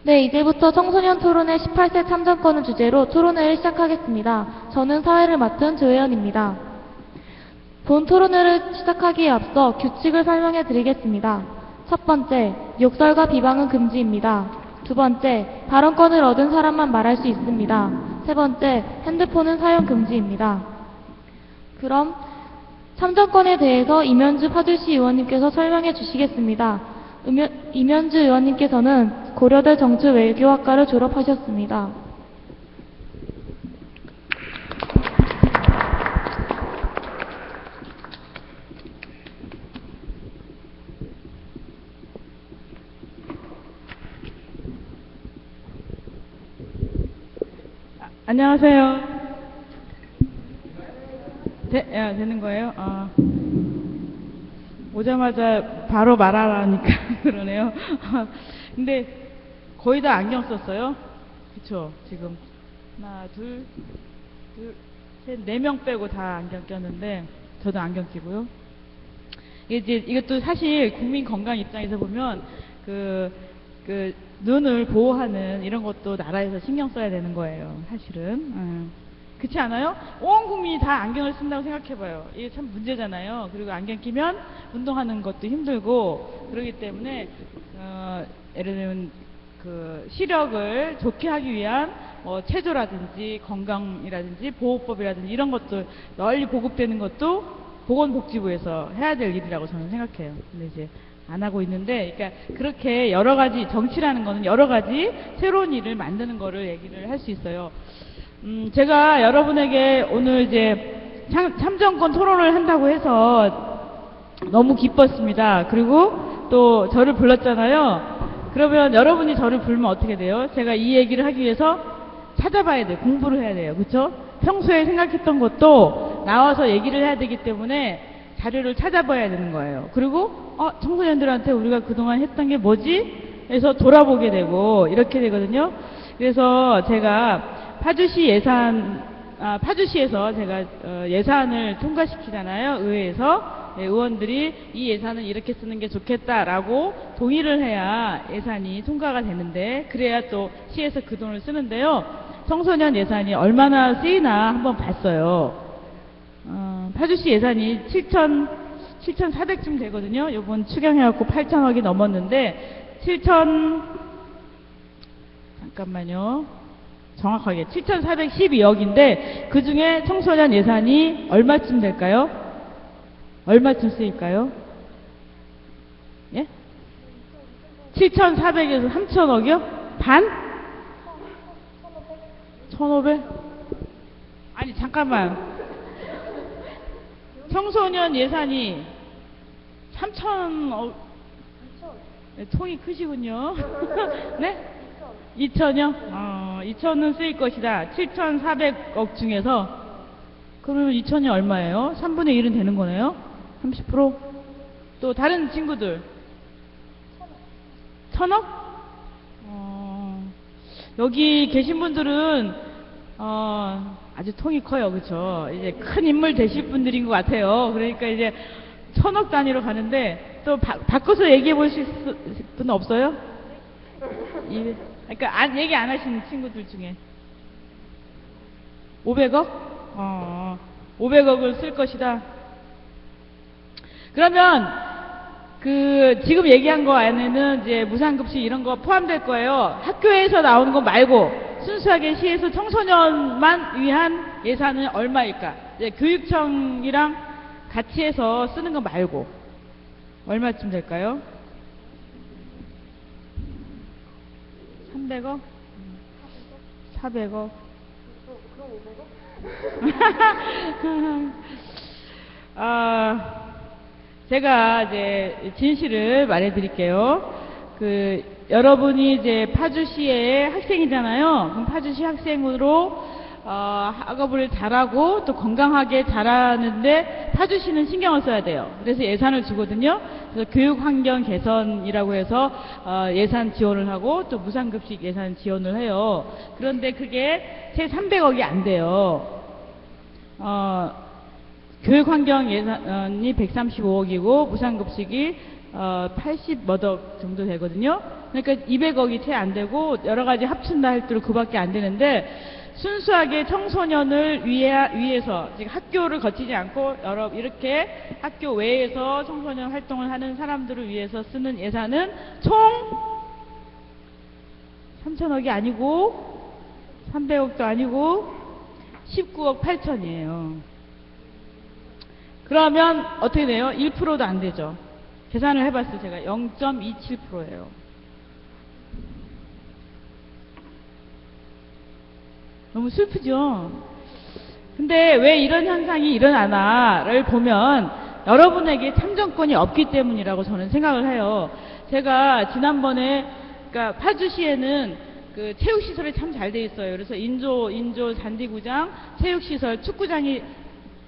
네, 이제부터 청소년 토론회 18세 참정권을 주제로 토론회를 시작하겠습니다. 저는 사회를 맡은 조혜연입니다. 본 토론회를 시작하기에 앞서 규칙을 설명해 드리겠습니다. 첫 번째, 욕설과 비방은 금지입니다. 두 번째, 발언권을 얻은 사람만 말할 수 있습니다. 세 번째, 핸드폰은 사용 금지입니다. 그럼 참정권에 대해서 이면주 파주시 의원님께서 설명해 주시겠습니다. 이면주 의원님께서는 고려대 정치외교학과를 졸업하셨습니다. 안녕하세요. 되는 거예요? 오자마자 바로 말하라니까 그러네요. 근데 거의 다 안경 썼어요. 그쵸? 지금 하나, 둘, 셋, 4명 빼고 다 안경 꼈는데 저도 안경 끼고요. 이것도 사실 국민 건강 입장에서 보면 그 눈을 보호하는 이런 것도 나라에서 신경 써야 되는 거예요. 사실은. 그렇지 않아요? 온 국민이 다 안경을 쓴다고 생각해봐요. 이게 참 문제잖아요. 그리고 안경 끼면 운동하는 것도 힘들고 그러기 때문에 예를 들면 그 시력을 좋게 하기 위한 체조라든지 건강이라든지 보호법이라든지 이런 것도 널리 보급되는 것도 보건복지부에서 해야 될 일이라고 저는 생각해요. 근데 이제 안 하고 있는데, 그러니까 그렇게 여러 가지 정치라는 거는 여러 가지 새로운 일을 만드는 거를 얘기를 할 수 있어요. 제가 여러분에게 오늘 이제 참정권 토론을 한다고 해서 너무 기뻤습니다. 그리고 또 저를 불렀잖아요. 그러면 여러분이 저를 부르면 어떻게 돼요? 제가 이 얘기를 하기 위해서 찾아봐야 돼요. 공부를 해야 돼요. 그렇죠? 평소에 생각했던 것도 나와서 얘기를 해야 되기 때문에 자료를 찾아봐야 되는 거예요. 그리고 청소년들한테 우리가 그동안 했던 게 뭐지? 해서 돌아보게 되고 이렇게 되거든요. 그래서 제가 파주시에서 제가 예산을 통과시키잖아요. 의회에서. 의원들이 이 예산을 이렇게 쓰는 게 좋겠다라고 동의를 해야 예산이 통과가 되는데, 그래야 또 시에서 그 돈을 쓰는데요. 청소년 예산이 얼마나 쓰이나 한번 봤어요. 파주시 예산이 7,400쯤 되거든요. 요번 추경해갖고 8,000억이 넘었는데, 잠깐만요. 정확하게 7,412억인데 그 중에 청소년 예산이 얼마쯤 될까요? 얼마쯤 쓰일까요? 예? 7,400에서 3,000억이요? 반? 1,500? 아니 잠깐만. 청소년 예산이 3,000억. 네, 통이 크시군요. 네? 2천이요? 2천은 쓰일 것이다. 7,400억 중에서. 그러면 2천이 얼마예요? 3분의 1은 되는 거네요? 30%? 또 다른 친구들 1,000억? 여기 계신 분들은 아주 통이 커요. 그쵸? 이제 큰 인물 되실 분들인 것 같아요. 그러니까 이제 1,000억 단위로 가는데, 또 바꿔서 얘기해 보실 분 없어요? 그러니까 얘기 안 하시는 친구들 중에 500억? 500억을 쓸 것이다. 그러면 지금 얘기한 거 안에는 이제 무상급식 이런 거 포함될 거예요. 학교에서 나오는 거 말고 순수하게 시에서 청소년만 위한 예산은 얼마일까? 이제 교육청이랑 같이 해서 쓰는 거 말고 얼마쯤 될까요? 300억? 400억? 그럼 500억? 제가 이제 진실을 말해 드릴게요. 여러분이 이제 파주시의 학생이잖아요. 그럼 파주시 학생으로 학업을 잘하고 또 건강하게 자라는데 파주시는 신경을 써야 돼요. 그래서 예산을 주거든요. 그래서 교육환경 개선이라고 해서 예산 지원을 하고 또 무상급식 예산 지원을 해요. 그런데 그게 채 300억이 안 돼요. 교육환경 예산이 135억이고 무상급식이 80억 정도 되거든요. 그러니까 200억이 채 안 되고 여러 가지 합친다 할 때로 그밖에 안 되는데 순수하게 청소년을 위해서 지금 학교를 거치지 않고 이렇게 학교 외에서 청소년 활동을 하는 사람들을 위해서 쓰는 예산은 총 3천억이 아니고 300억도 아니고 19억 8천이에요. 그러면 어떻게 돼요? 1%도 안 되죠. 계산을 해봤어요. 제가 0.27%예요. 너무 슬프죠? 근데 왜 이런 현상이 일어나나를 보면 여러분에게 참정권이 없기 때문이라고 저는 생각을 해요. 제가 지난번에 그러니까 파주시에는 그 체육시설이 참 잘 돼 있어요. 그래서 인조 잔디구장, 체육시설, 축구장이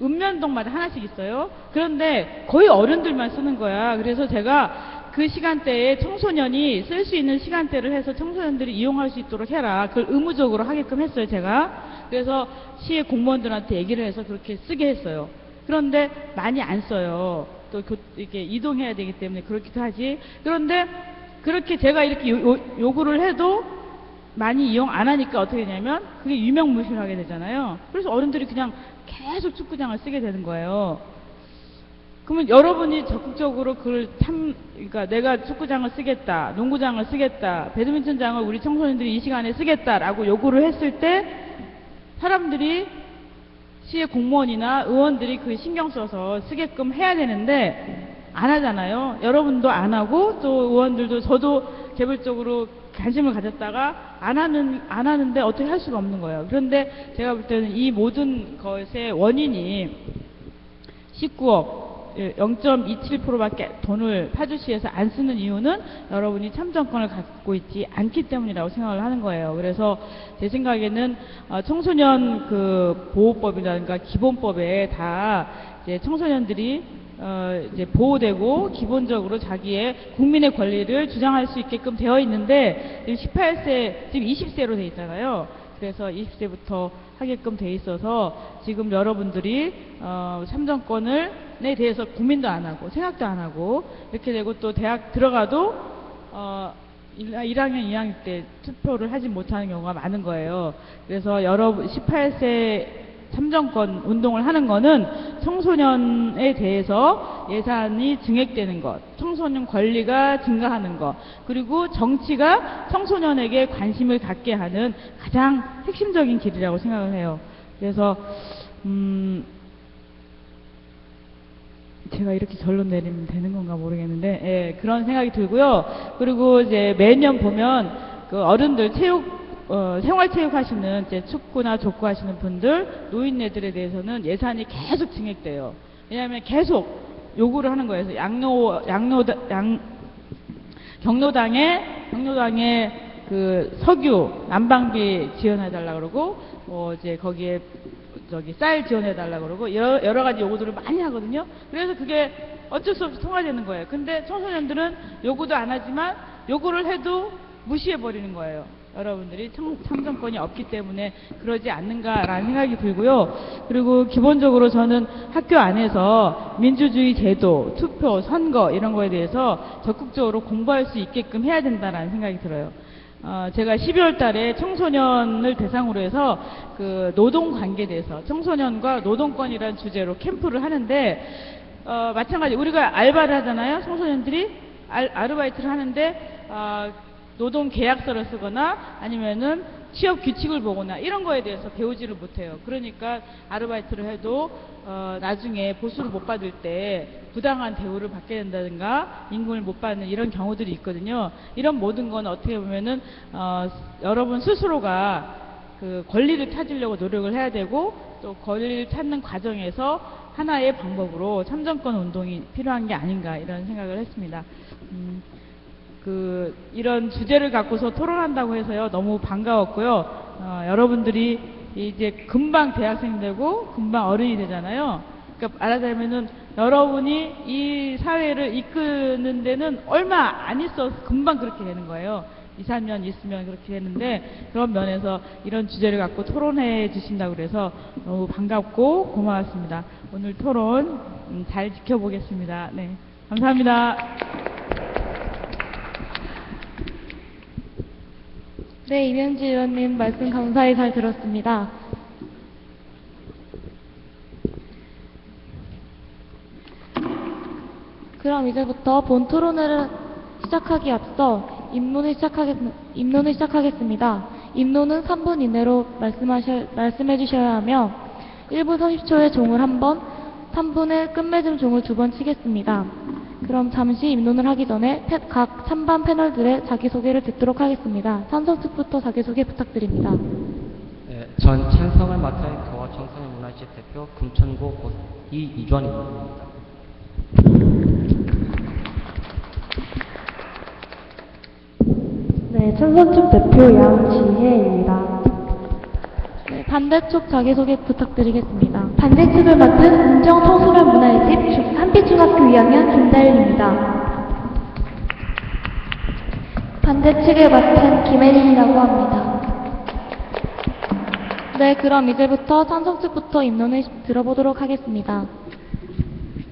읍면동마다 하나씩 있어요. 그런데 거의 어른들만 쓰는 거야. 그래서 제가 그 시간대에 청소년이 쓸 수 있는 시간대를 해서 청소년들이 이용할 수 있도록 해라. 그걸 의무적으로 하게끔 했어요, 제가. 그래서 시의 공무원들한테 얘기를 해서 그렇게 쓰게 했어요. 그런데 많이 안 써요. 또 이렇게 이동해야 되기 때문에 그렇기도 하지. 그런데 그렇게 제가 이렇게 요구를 해도 많이 이용 안 하니까 어떻게 되냐면 그게 유명무실하게 되잖아요. 그래서 어른들이 그냥 계속 축구장을 쓰게 되는 거예요. 그러면 여러분이 적극적으로 그러니까 내가 축구장을 쓰겠다, 농구장을 쓰겠다, 배드민턴장을 우리 청소년들이 이 시간에 쓰겠다라고 요구를 했을 때 사람들이 시의 공무원이나 의원들이 그 신경 써서 쓰게끔 해야 되는데 안 하잖아요. 여러분도 안 하고 또 의원들도 저도 개별적으로 관심을 가졌다가 안 하는데 어떻게 할 수가 없는 거예요. 그런데 제가 볼 때는 이 모든 것의 원인이 19억 0.27%밖에 돈을 파주시에서 안 쓰는 이유는 여러분이 참정권을 갖고 있지 않기 때문이라고 생각을 하는 거예요. 그래서 제 생각에는 청소년 그 보호법이라든가 기본법에 다 이제 청소년들이 이제 보호되고 기본적으로 자기의 국민의 권리를 주장할 수 있게끔 되어 있는데 18세 지금 20세로 돼 있잖아요. 그래서 20세부터 하게끔 돼 있어서 지금 여러분들이 참정권에 대해서 고민도 안 하고 생각도 안 하고 이렇게 되고 또 대학 들어가도 1학년, 2학년 때 투표를 하지 못하는 경우가 많은 거예요. 그래서 여러분 18세 참정권 운동을 하는 거는 청소년에 대해서 예산이 증액되는 것, 청소년 권리가 증가하는 것, 그리고 정치가 청소년에게 관심을 갖게 하는 가장 핵심적인 길이라고 생각을 해요. 그래서 제가 이렇게 결론 내리면 되는 건가 모르겠는데, 예, 그런 생각이 들고요. 그리고 이제 매년 보면 그 어른들 생활체육 하시는 이제 축구나 족구 하시는 분들, 노인네들에 대해서는 예산이 계속 증액돼요. 왜냐하면 계속 요구를 하는 거예요. 그래서 경로당에 그 석유 난방비 지원해달라 그러고, 이제 거기에 쌀 지원해달라 그러고 여러 가지 요구들을 많이 하거든요. 그래서 그게 어쩔 수 없이 통과되는 거예요. 근데 청소년들은 요구도 안 하지만 요구를 해도 무시해버리는 거예요. 여러분들이 참정권이 없기 때문에 그러지 않는가라는 생각이 들고요. 그리고 기본적으로 저는 학교 안에서 민주주의 제도, 투표, 선거 이런 거에 대해서 적극적으로 공부할 수 있게끔 해야 된다라는 생각이 들어요. 제가 12월 달에 청소년을 대상으로 해서 그 노동관계에 대해서 청소년과 노동권이라는 주제로 캠프를 하는데 마찬가지 우리가 알바를 하잖아요. 청소년들이 아르바이트를 하는데 노동 계약서를 쓰거나 아니면은 취업 규칙을 보거나 이런 거에 대해서 배우지를 못해요. 그러니까 아르바이트를 해도 나중에 보수를 못 받을 때 부당한 대우를 받게 된다든가 임금을 못 받는 이런 경우들이 있거든요. 이런 모든 건 어떻게 보면은 여러분 스스로가 그 권리를 찾으려고 노력을 해야 되고 또 권리를 찾는 과정에서 하나의 방법으로 참정권 운동이 필요한 게 아닌가 이런 생각을 했습니다. 이런 주제를 갖고서 토론한다고 해서요. 너무 반가웠고요. 여러분들이 이제 금방 대학생 되고 금방 어른이 되잖아요. 그러니까 말하자면은 여러분이 이 사회를 이끄는 데는 얼마 안 있어서 금방 그렇게 되는 거예요. 2, 3년 있으면 그렇게 되는데 그런 면에서 이런 주제를 갖고 토론해 주신다고 그래서 너무 반갑고 고마웠습니다. 오늘 토론 잘 지켜보겠습니다. 네, 감사합니다. 네, 이명지 의원님 말씀 감사히 잘 들었습니다. 그럼 이제부터 본 토론회를 시작하기 앞서 입론을 시작하겠습니다. 입론은 3분 이내로 말씀해 주셔야 하며 1분 30초의 종을 한 번, 3분의 끝맺음 종을 2번 치겠습니다. 그럼 잠시 입론을 하기 전에 각 찬반 패널들의 자기소개를 듣도록 하겠습니다. 찬성특부터 자기소개 부탁드립니다. 네, 전 찬성을 맡은 교화 청소년 문화시설 대표 금천구 이주환입니다. 네, 찬성측 대표 양지혜입니다. 네, 반대쪽 자기소개 부탁드리겠습니다. 반대측을 맡은 운정 청소년 문화의 집 한빛중학교 2학년 김다윤입니다. 반대측을 맡은 김혜린이라고 합니다. 네, 그럼 이제부터 찬성측부터 입론을 들어보도록 하겠습니다.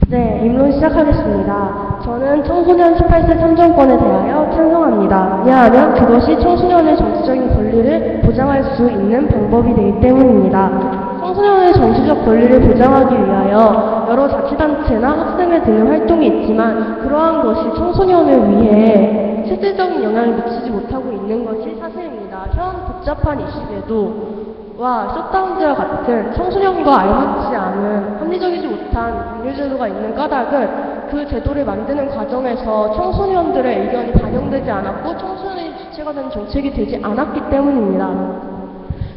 네, 입론 시작하겠습니다. 저는 청소년 18세 참정권에 대하여 찬성합니다. 왜냐하면 그것이 청소년의 정치적인 권리를 보장할 수 있는 방법이 되기 때문입니다. 청소년의 정치적 권리를 보장하기 위하여 여러 자치단체나 학생회 등의 활동이 있지만 그러한 것이 청소년을 위해 실질적인 영향을 미치지 못하고 있는 것이 사실입니다. 현 복잡한 이슈에도 셧다운제와 같은 청소년과 알맞지 않은 합리적이지 못한 법률제도가 있는 까닭은 그 제도를 만드는 과정에서 청소년들의 의견이 반영되지 않았고 청소년이 주체가 된 정책이 되지 않았기 때문입니다.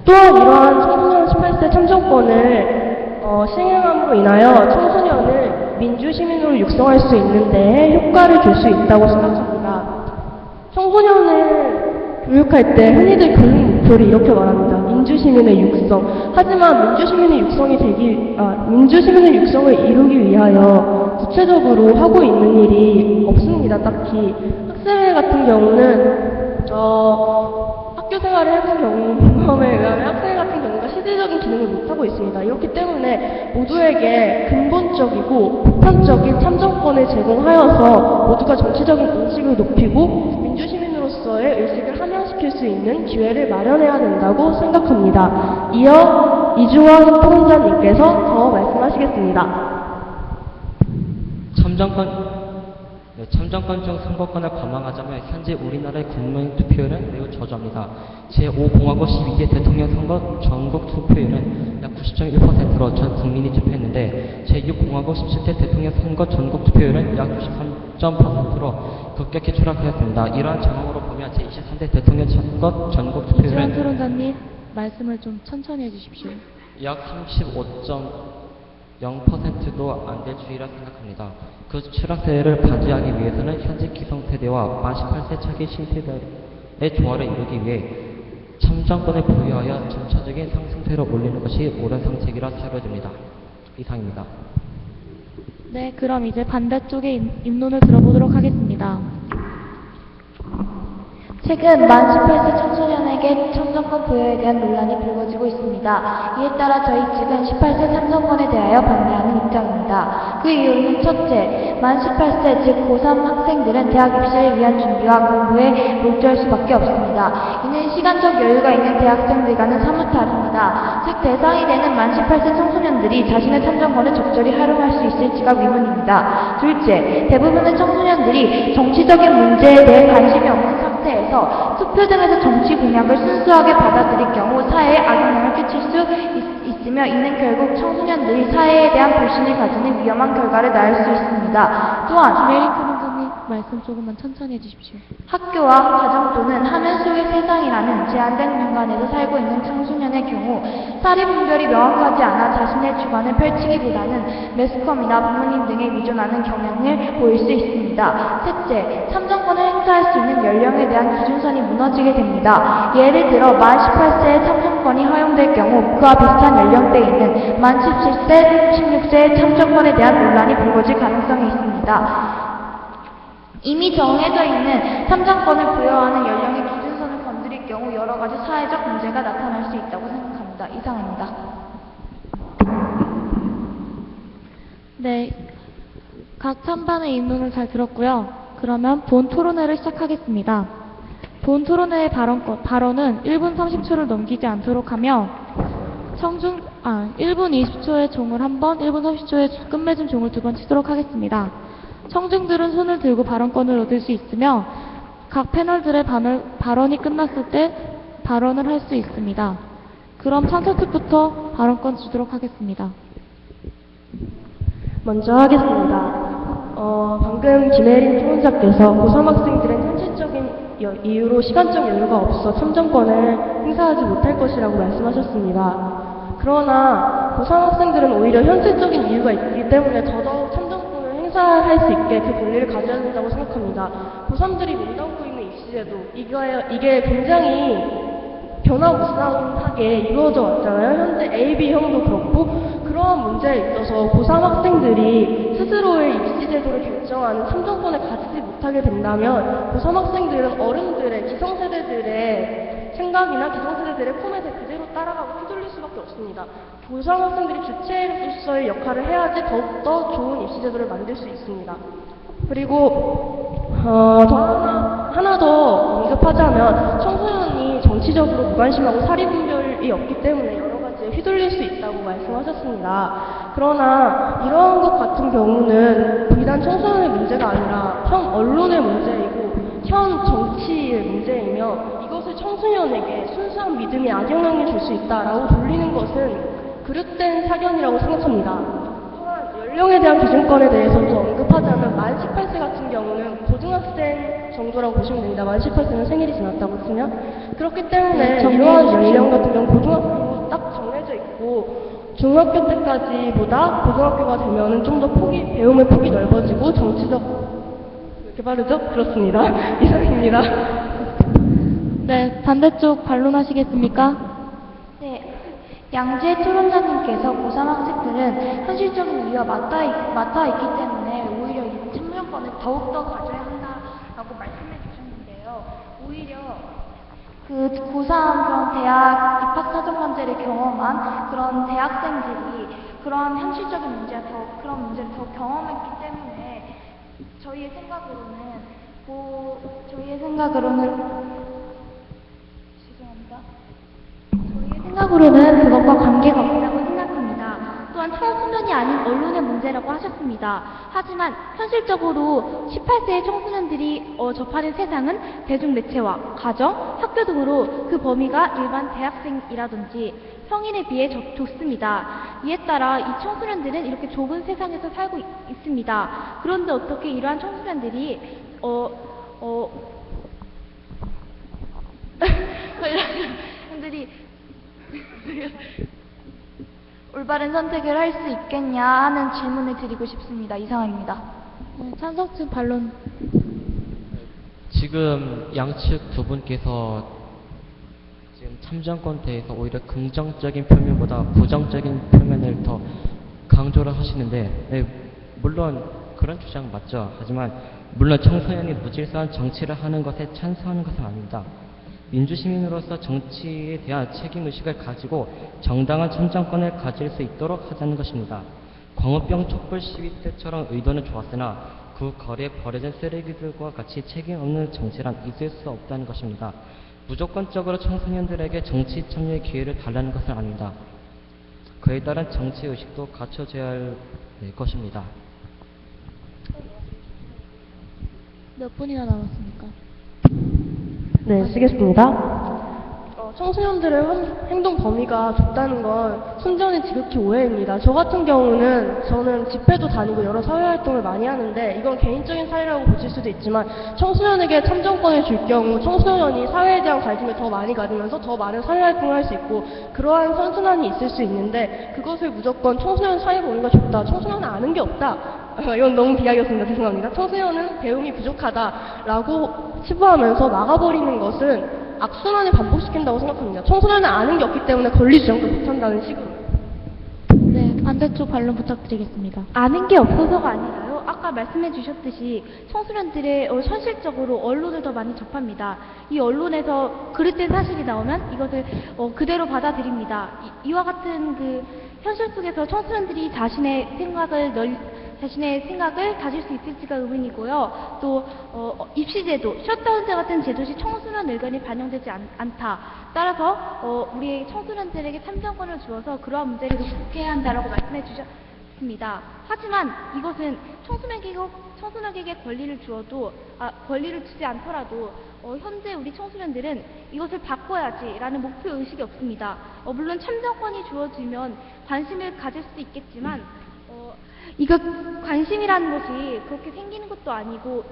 또한 이러한 청소년 18세 참정권을 시행함으로 인하여 청소년을 민주시민으로 육성할 수 있는데 효과를 줄 수 있다고 생각합니다. 청소년을 교육할 때 흔히들 교육 목표를 이렇게 말합니다. 민주시민의 육성. 하지만 민주시민의 육성을 이루기 위하여 구체적으로 하고 있는 일이 없습니다. 딱히 학생회 같은 경우는 학교 생활을 해본 경험에 의하면 학생회 같은 경우가 실질적인 기능을 못하고 있습니다. 이렇기 때문에 모두에게 근본적이고 보편적인 참정권을 제공하여서 모두가 정치적인 인식을 높이고 민주시민으로서의 의식을 함양시킬 수 있는 기회를 마련해야 된다고 생각합니다. 이어 이주환 토론자님께서 더 말씀하시겠습니다. 참정권 중 선거권을 관망하자면 현재 우리나라의 국민 투표율은 매우 저조합니다. 제5공화국 12개 대통령 선거 전국 투표율은 약 90.1%로 전 국민이 투표했는데 제6공화국 17대 대통령 선거 전국 투표율은 약 93.8%로 급격히 추락하였습니다. 이러한 정황으로 보면 제23대 대통령 선거 전국 이주환 투표율은 토론자님, 말씀을 좀 천천히 해주십시오. 약 35.0%도 안 될 추이라 생각합니다. 그 추락세를 방지하기 위해서는 현재 기성세대와 만 18세 차기 신세대의 조화를 이루기 위해 참정권을 보유하여 점차적인 상승세를 올리는 것이 옳은 상책이라 사료됩니다. 이상입니다. 네, 그럼 이제 반대쪽의 입론을 들어보도록 하겠습니다. 최근 만 18세 청소년에게 참정권 부여에 대한 논란이 불거지고 있습니다. 이에 따라 저희 측은 18세 참정권에 대하여 반대하는 입장입니다. 그 이유는 첫째, 만 18세 즉 고3 학생들은 대학 입시를 위한 준비와 공부에 몰두할 수밖에 없습니다. 이는 시간적 여유가 있는 대학생들과는 사뭇 다릅니다. 즉 대상이 되는 만 18세 청소년들이 자신의 참정권을 적절히 활용할 수 있을지가 의문입니다. 둘째, 대부분의 청소년들이 정치적인 문제에 대해 관심이 없는 상태에서 투표 등에서 정치 공약을 순수하게 받아들일 경우 사회에 악영향을 끼칠 수 있으며 이는 결국 청소년들이 사회에 대한 불신을 가지는 위험한 결과를 낳을 수 있습니다. 또한 메리 토론자님, 말씀 조금만 천천히 해주십시오. 학교와 가정 또는 화면 속의 세상이라는 제한된 공간에서 살고 있는 청소년의 경우 사리 분별이 명확하지 않아 자신의 주관을 펼치기보다는 매스컴이나 부모님 등에 의존하는 경향을 보일 수 있습니다. 셋째, 참정권을 행사할 수 있는 연령에 대한 기준선이 무너지게 됩니다. 예를 들어 만 18세의 참정권이 허용될 경우 그와 비슷한 연령대에 있는 만 17세, 16세의 참정권에 대한 논란이 불거질 가능성이 있습니다. 이미 정해져 있는 참정권을 부여하는 연령의 기준 경우 여러 가지 사회적 문제가 나타날 수 있다고 생각합니다. 이상입니다. 네, 각 찬반의 인론을 잘 들었고요. 그러면 본 토론회를 시작하겠습니다. 본 토론회의 발언은 1분 30초를 넘기지 않도록 하며 1분 20초의 종을 한 번, 1분 30초의 끝맺은 종을 두 번 치도록 하겠습니다. 청중들은 손을 들고 발언권을 얻을 수 있으며 각 패널들의 발언이 끝났을 때 발언을 할 수 있습니다. 그럼 찬석특부터 발언권 주도록 하겠습니다. 먼저 하겠습니다. 방금 김혜린 초원자께서 고3 학생들은 현실적인 이유로 시간적 여유가 없어 참정권을 행사하지 못할 것이라고 말씀하셨습니다. 그러나 고3 학생들은 오히려 현실적인 이유가 있기 때문에 더더욱 참정권을 행사할 수 있게 그 권리를 가져야 된다고 생각합니다. 고3들이 몸담고 있는 입시제도, 이게 굉장히 변화무쌍하게 이루어져 왔잖아요. 현재 AB형도 그렇고 그러한 문제에 있어서 고3 학생들이 스스로의 입시제도를 결정하는 참정권을 가지지 못하게 된다면 고3 학생들은 어른들의 기성세대들의 생각이나 기성세대들의 포맷을 그대로 따라가고 휘둘릴 수밖에 없습니다. 고3 학생들이 주체로서의 역할을 해야지 더욱더 좋은 입시제도를 만들 수 있습니다. 그리고 하나 더 언급하자면 청소년이 정치적으로 무관심하고 사리분별이 없기 때문에 여러 가지에 휘둘릴 수 있다고 말씀하셨습니다. 그러나 이러한 것 같은 경우는 비단 청소년의 문제가 아니라 현 언론의 문제이고 현 정치의 문제이며 이것을 청소년에게 순수한 믿음이 악영향을 줄 수 있다라고 돌리는 것은 그릇된 사견이라고 생각합니다. 또한 연령에 대한 기준권에 대해서도 언급하자면 만 18세 같은 경우는 고등학생 정도라고 보시면 됩니다. 만 18세는 생일이 지났다고 치면. 그렇기 때문에 이러한 연령 같은 경우 고등학교로 딱 정해져 있고 중학교 때까지보다 고등학교가 되면은 좀 더 배움의 폭이 넓어지고 정치적 이렇게 빠르죠? 그렇습니다. 이상입니다. 네, 반대쪽 반론하시겠습니까? 네, 양재 토론자님께서 고3 학생들은 현실적인 이유와 맞닿아 있기 때문에 오히려 이 참여권을 더욱더 가져야 한다라고 말씀해 주셨는데요. 오히려 그 고3 그런 대학 입학 사정 문제를 경험한 그런 대학생들이 그런 현실적인 문제와 그런 문제를 더 경험했기 때문에 저희의 생각으로는 그것과 관계가 없다고 생각합니다. 또한 청소년이 아닌 언론의 문제라고 하셨습니다. 하지만 현실적으로 18세의 청소년들이 접하는 세상은 대중매체와 가정, 학교 등으로 그 범위가 일반 대학생이라든지 성인에 비해 좁습니다. 이에 따라 이 청소년들은 이렇게 좁은 세상에서 살고 있습니다. 그런데 어떻게 이러한 청소년들이 올바른 선택을 할 수 있겠냐 하는 질문을 드리고 싶습니다. 이상입니다. 네, 찬석측 반론. 지금 양측 두 분께서 지금 참정권에 대해서 오히려 긍정적인 표면보다 부정적인 표면을 더 강조를 하시는데, 네, 물론 그런 주장 맞죠. 하지만 물론 청소년이 무질서한 정치를 하는 것에 찬성하는 것은 아닙니다. 민주시민으로서 정치에 대한 책임의식을 가지고 정당한 참정권을 가질 수 있도록 하자는 것입니다. 광우병 촛불 시위 때처럼 의도는 좋았으나 그 거리에 버려진 쓰레기들과 같이 책임 없는 정치란 있을 수 없다는 것입니다. 무조건적으로 청소년들에게 정치 참여의 기회를 달라는 것은 아닙니다. 그에 따른 정치의식도 갖춰져야 할 것입니다. 몇 분이나 남았습니까? 네, 쓰겠습니다. 청소년들의 행동 범위가 좁다는 건 순전히 지극히 오해입니다. 저 같은 경우는 저는 집회도 다니고 여러 사회활동을 많이 하는데 이건 개인적인 사례라고 보실 수도 있지만 청소년에게 참정권을 줄 경우 청소년이 사회에 대한 관심을 더 많이 가지면서 더 많은 사회활동을 할 수 있고 그러한 선순환이 있을 수 있는데 그것을 무조건 청소년 사회 범위가 좁다. 청소년은 아는 게 없다. 이건 너무 비약이었습니다. 죄송합니다. 청소년은 배움이 부족하다라고 치부하면서 막아버리는 것은 악순환을 반복시킨다고 생각합니다. 청소년은 아는 게 없기 때문에 권리 주장도 못한다는 식으로. 네, 반대쪽 반론 부탁드리겠습니다. 아는 게 없어서가 아니라요. 아까 말씀해 주셨듯이 청소년들의 현실적으로 언론을 더 많이 접합니다. 이 언론에서 그릇된 사실이 나오면 이것을 그대로 받아들입니다. 이와 같은 그 현실 속에서 청소년들이 자신의 생각을 가질 수 있을지가 의문이고요. 또 입시제도, 셧다운제 같은 제도 시 청소년 의견이 반영되지 않다. 따라서 우리 청소년들에게 참정권을 주어서 그러한 문제를 극복해야 한다라고 말씀해 주셨습니다. 하지만 이것은 청소년에게 권리를 주지 않더라도 현재 우리 청소년들은 이것을 바꿔야지라는 목표 의식이 없습니다. 물론 참정권이 주어지면 관심을 가질 수도 있겠지만 이거 관심이라는 것이 그렇게 생기는 것도 아니고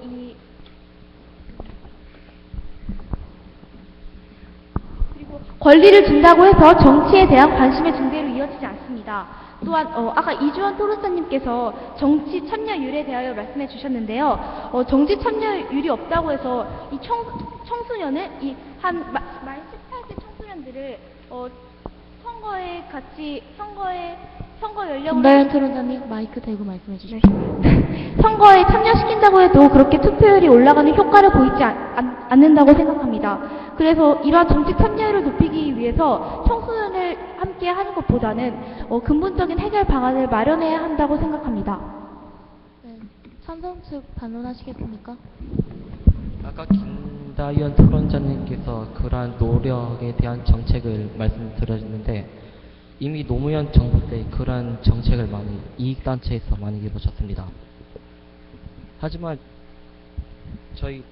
그리고 권리를 준다고 해서 정치에 대한 관심의 증대로 이어지지 않습니다. 또한 아까 이주원 토론사님께서 정치 참여율에 대하여 말씀해 주셨는데요. 정치 참여율이 없다고 해서 이 청소년을 만 18세 청소년들을 선거 연령으로 김다현 토론자님 마이크 대고 말씀해 주십시오. 선거에 참여시킨다고 해도 그렇게 투표율이 올라가는 효과를 보이지 않는다고 생각합니다. 그래서 이러한 정치 참여율을 높이기 위해서 청소년을 함께 하는 것보다는 근본적인 해결 방안을 마련해야 한다고 생각합니다. 네, 찬성 측 반론하시겠습니까? 아까 김다현 토론자님께서 그러한 노력에 대한 정책을 말씀드렸는데 이미 노무현 정부 때 그러한 정책을 많이 이익단체에서 많이 이루어졌습니다. 하지만 저희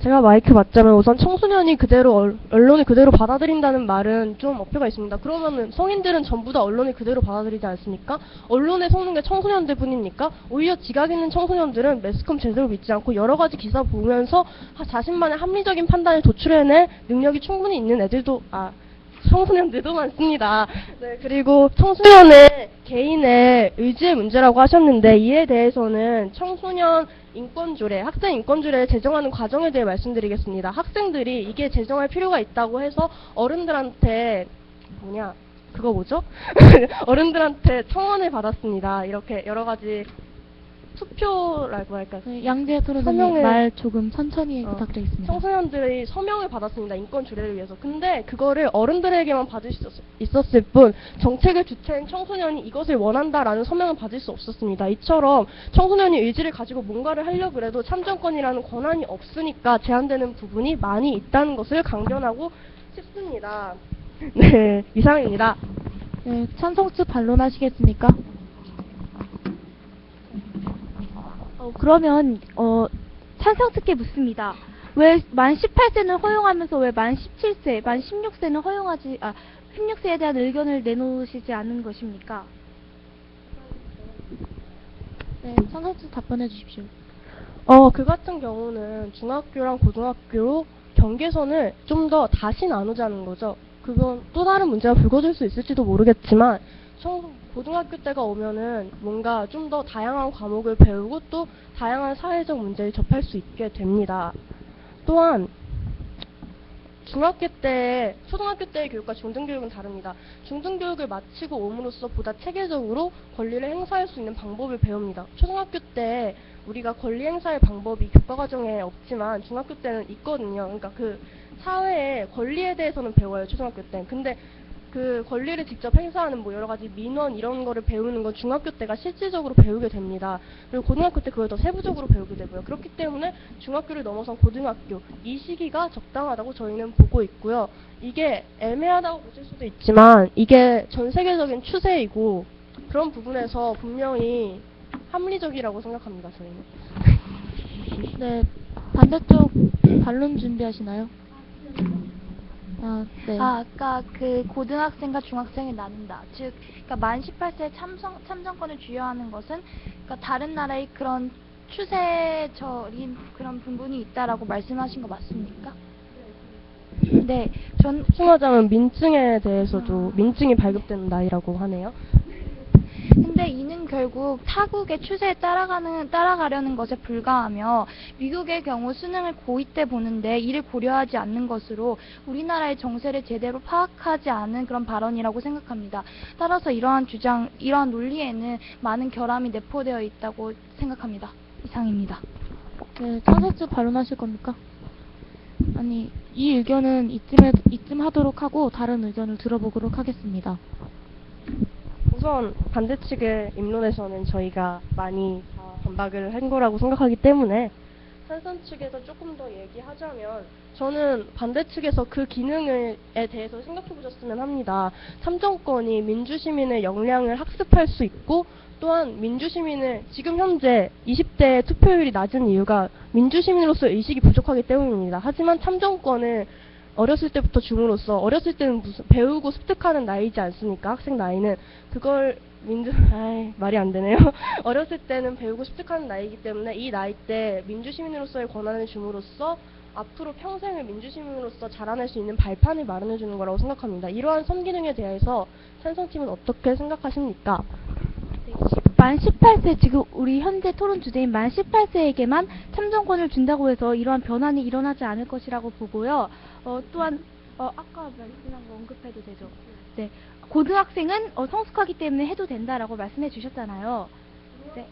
제가 마이크 맞자면 우선 청소년이 그대로 언론을 그대로 받아들인다는 말은 좀 어폐가 있습니다. 그러면은 성인들은 전부 다 언론을 그대로 받아들이지 않습니까? 언론에 속는 게 청소년들 뿐입니까? 오히려 지각 있는 청소년들은 매스컴 제대로 믿지 않고 여러 가지 기사 보면서 자신만의 합리적인 판단을 도출해낼 능력이 충분히 있는 청소년들도 많습니다. 네, 그리고 청소년의 개인의 의지의 문제라고 하셨는데 이에 대해서는 청소년 인권조례, 학생 인권조례를 제정하는 과정에 대해 말씀드리겠습니다. 학생들이 이게 제정할 필요가 있다고 해서 어른들한테 어른들한테 청원을 받았습니다. 이렇게 여러 가지 투표라고 할까요? 네, 양재 토론자님 말 조금 천천히 부탁드리겠습니다. 청소년들이 서명을 받았습니다. 인권 조례를 위해서. 근데 그거를 어른들에게만 받을 수 있었을 뿐 정책의 주체인 청소년이 이것을 원한다라는 서명을 받을 수 없었습니다. 이처럼 청소년이 의지를 가지고 뭔가를 하려고 해도 참정권이라는 권한이 없으니까 제한되는 부분이 많이 있다는 것을 강변하고 싶습니다. 네, 이상입니다. 네, 찬성 측 반론하시겠습니까? 그러면 찬성 측에 묻습니다. 왜 만 18세는 허용하면서 왜 만 17세, 만 16세는 16세에 대한 의견을 내놓으시지 않은 것입니까? 네, 찬성 측 답변해 주십시오. 그 같은 경우는 중학교랑 고등학교 경계선을 좀 더 다시 나누자는 거죠. 그건 또 다른 문제가 불거질 수 있을지도 모르겠지만 고등학교 때가 오면은 뭔가 좀 더 다양한 과목을 배우고 또 다양한 사회적 문제를 접할 수 있게 됩니다. 또한 초등학교 때의 교육과 중등교육은 다릅니다. 중등교육을 마치고 옴으로써 보다 체계적으로 권리를 행사할 수 있는 방법을 배웁니다. 초등학교 때 우리가 권리 행사의 방법이 교과과정에 없지만 중학교 때는 있거든요. 그러니까 그 사회의 권리에 대해서는 배워요, 초등학교 때는. 근데 그 권리를 직접 행사하는 여러 가지 민원 이런 거를 배우는 건 중학교 때가 실질적으로 배우게 됩니다. 그리고 고등학교 때 그걸 더 세부적으로 배우게 되고요. 그렇기 때문에 중학교를 넘어선 고등학교 이 시기가 적당하다고 저희는 보고 있고요. 이게 애매하다고 보실 수도 있지만 이게 전 세계적인 추세이고 그런 부분에서 분명히 합리적이라고 생각합니다. 저희는. 네, 반대쪽 반론 준비하시나요? 네. 아까 그 고등학생과 중학생을 나눈다. 즉, 그러니까 만 18세 참정권을 주여하는 것은 그러니까 다른 나라의 그런 추세적인 그런 부분이 있다라고 말씀하신 거 맞습니까? 네, 추가하자면 민증에 대해서도 민증이 발급되는 나이라고 하네요. 근데 이는 결국 타국의 추세에 따라가려는 것에 불과하며 미국의 경우 수능을 고2 때 보는데 이를 고려하지 않는 것으로 우리나라의 정세를 제대로 파악하지 않은 그런 발언이라고 생각합니다. 따라서 이러한 논리에는 많은 결함이 내포되어 있다고 생각합니다. 이상입니다. 네, 찬성 반론하실 겁니까? 아니, 이 의견은 이쯤 하도록 하고 다른 의견을 들어보도록 하겠습니다. 우선 반대 측의 입론에서는 저희가 많이 다 반박을 한 거라고 생각하기 때문에 찬성 측에서 조금 더 얘기하자면 저는 반대 측에서 그 기능에 대해서 생각해 보셨으면 합니다. 참정권이 민주시민의 역량을 학습할 수 있고 또한 민주시민을 지금 현재 20대 투표율이 낮은 이유가 민주시민으로서 의식이 부족하기 때문입니다. 하지만 참정권을 어렸을 때부터 줌으로써 어렸을 때는 무슨 배우고 습득하는 나이지 않습니까? 학생 나이는 그걸 말이 안 되네요. 어렸을 때는 배우고 습득하는 나이이기 때문에 이 나이 때 민주시민으로서의 권한을 줌으로써 앞으로 평생을 민주시민으로서 자라날 수 있는 발판을 마련해 주는 거라고 생각합니다. 이러한 선기능에 대해서 찬성팀은 어떻게 생각하십니까? 만 18세, 지금 우리 현재 토론 주제인 만 18세에게만 참정권을 준다고 해서 이러한 변환이 일어나지 않을 것이라고 보고요. 또한 아까 말씀한 거 언급해도 되죠. 네, 고등학생은 성숙하기 때문에 해도 된다라고 말씀해 주셨잖아요. 네.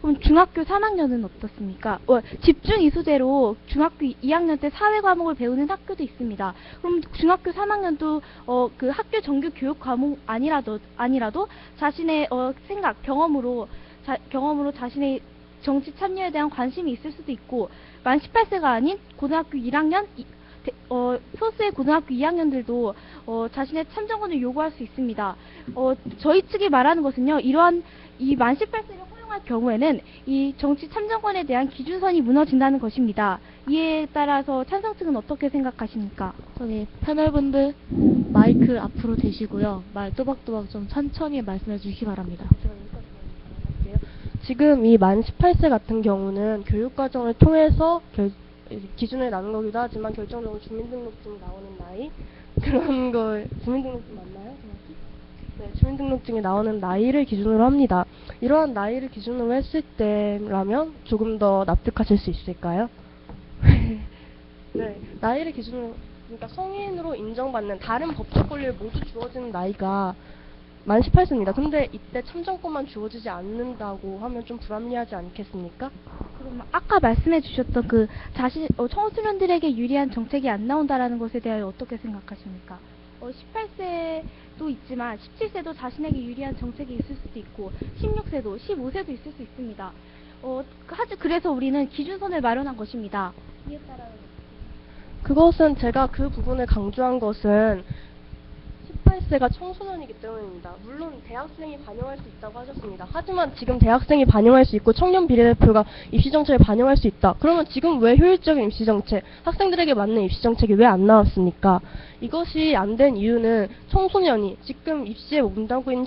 그럼 중학교 3학년은 어떻습니까? 집중 이수제로 중학교 2학년 때 사회 과목을 배우는 학교도 있습니다. 그럼 중학교 3학년도 그 학교 정규 교육 과목 아니라도 자신의 생각, 경험으로 자신의 정치 참여에 대한 관심이 있을 수도 있고, 만 18세가 아닌 고등학교 1학년, 소수의 고등학교 2학년들도 자신의 참정권을 요구할 수 있습니다. 저희 측이 말하는 것은요, 이러한 이 만 18세를 허용할 경우에는 이 정치 참정권에 대한 기준선이 무너진다는 것입니다. 이에 따라서 찬성 측은 어떻게 생각하십니까? 저기 패널분들 마이크 앞으로 대시고요. 말 또박또박 좀 천천히 말씀해 주시기 바랍니다. 지금 이 만 18세 같은 경우는 교육과정을 통해서 기준을 나눈 거기도 하지만 결정적으로 주민등록증이 나오는 나이 그런 걸 주민등록증 맞나요? 네, 주민등록증에 나오는 나이를 기준으로 합니다. 이러한 나이를 기준으로 했을 때라면 조금 더 납득하실 수 있을까요? 네, 나이를 기준으로, 그러니까 성인으로 인정받는 다른 법적 권리를 모두 주어지는 나이가 만 18세입니다. 근데 이때 참정권만 주어지지 않는다고 하면 좀 불합리하지 않겠습니까? 그럼 아까 말씀해 주셨던 그 청소년들에게 유리한 정책이 안 나온다라는 것에 대하여 어떻게 생각하십니까? 18세도 있지만 17세도 자신에게 유리한 정책이 있을 수도 있고 16세도 15세도 있을 수 있습니다. 그래서 우리는 기준선을 마련한 것입니다. 이에 따라 그것은 제가 그 부분을 강조한 것은 18세가 청소년이기 때문입니다. 물론 대학생이 반영할 수 있다고 하셨습니다. 하지만 지금 대학생이 반영할 수 있고 청년 비례대표가 입시정책을 반영할 수 있다. 그러면 지금 왜 효율적인 입시정책, 학생들에게 맞는 입시정책이 왜 안 나왔습니까? 이것이 안 된 이유는 청소년이, 지금 입시에 몸담고 있는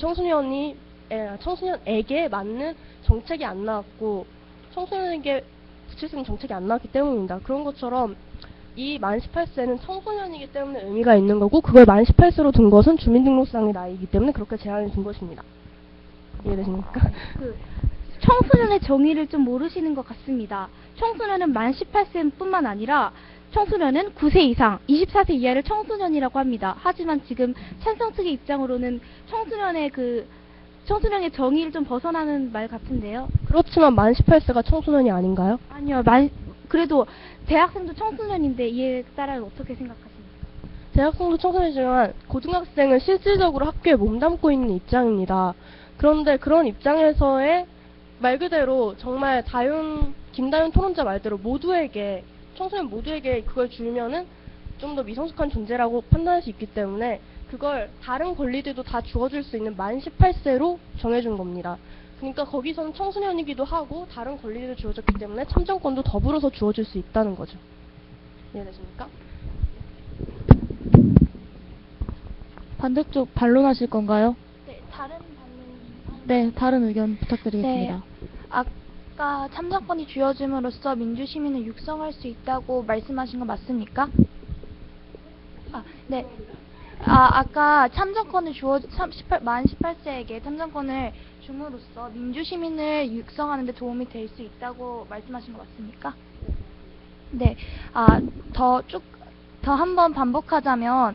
청소년에게 맞는 정책이 안 나왔고 청소년에게 붙일 수 있는 정책이 안 나왔기 때문입니다. 그런 것처럼 이 만 18세는 청소년이기 때문에 의미가 있는 거고 그걸 만 18세로 둔 것은 주민등록상의 나이이기 때문에 그렇게 제한을 둔 것입니다. 이해되십니까? 청소년의 정의를 좀 모르시는 것 같습니다. 청소년은 만 18세뿐만 아니라 청소년은 9세 이상, 24세 이하를 청소년이라고 합니다. 하지만 지금 찬성 측의 입장으로는 청소년의 정의를 좀 벗어나는 말 같은데요. 그렇지만 만 18세가 청소년이 아닌가요? 아니요, 그래도 대학생도 청소년인데 이에 따라 어떻게 생각하십니까? 대학생도 청소년이지만 고등학생은 실질적으로 학교에 몸담고 있는 입장입니다. 그런데 그런 입장에서의 말 그대로 정말 김다윤 토론자 말대로 청소년 모두에게 그걸 주면은 좀 더 미성숙한 존재라고 판단할 수 있기 때문에 그걸 다른 권리들도 다 주어줄 수 있는 만 18세로 정해준 겁니다. 그러니까 거기서는 청소년이기도 하고 다른 권리들도 주어졌기 때문에 참정권도 더불어서 주어질 수 있다는 거죠. 이해되십니까? 반대쪽 반론하실 건가요? 네, 네, 다른 의견 부탁드리겠습니다. 네, 아까 참정권이 주어짐으로써 민주시민을 육성할 수 있다고 말씀하신 거 맞습니까? 네. 아까 참정권을 만 18세에게 참정권을 줌으로써 민주시민을 육성하는 데 도움이 될 수 있다고 말씀하신 것 같습니까? 네. 더 한번 반복하자면,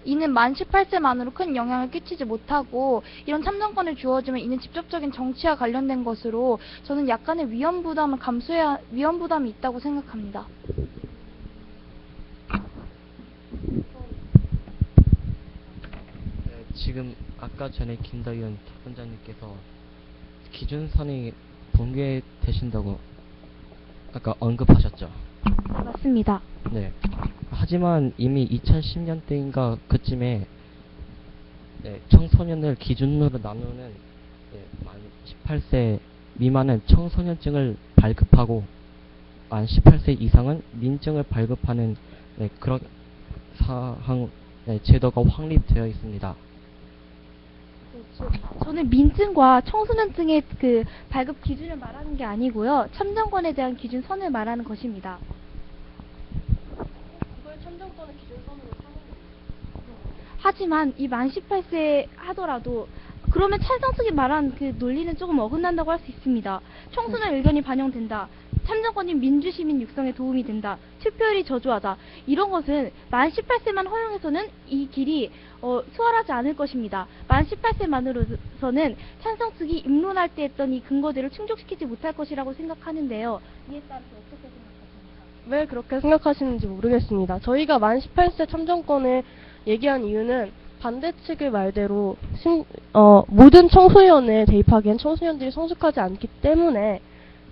이는 만 18세만으로 큰 영향을 끼치지 못하고, 이런 참정권을 주어지면 이는 직접적인 정치와 관련된 것으로 저는 약간의 위험 부담이 있다고 생각합니다. 네, 지금 아까 전에 김다현 답변자님께서 기준선이 붕괴되신다고 아까 언급하셨죠. 맞습니다. 네. 하지만 이미 2010년대인가 그쯤에 청소년을 기준으로 나누는 만 18세 미만은 청소년증을 발급하고 만 18세 이상은 민증을 발급하는 그런 제도가 확립되어 있습니다. 저는 민증과 청소년증의 그 발급 기준을 말하는 게 아니고요. 참정권에 대한 기준선을 말하는 것입니다. 하지만 이 만 18세 하더라도 그러면 찬성 측이 말한 그 논리는 조금 어긋난다고 할 수 있습니다. 청소년 의견이 반영된다. 참정권이 민주시민 육성에 도움이 된다. 투표율이 저조하다. 이런 것은 만 18세만 허용해서는 이 길이 수월하지 않을 것입니다. 만 18세만으로서는 찬성 측이 입론할 때 했던 이 근거들을 충족시키지 못할 것이라고 생각하는데요. 이에 따라서 어떻게 생각하십니까? 왜 그렇게 생각하시는지 모르겠습니다. 저희가 만 18세 참정권을 얘기한 이유는 반대 측의 말대로 모든 청소년에 대입하기엔 청소년들이 성숙하지 않기 때문에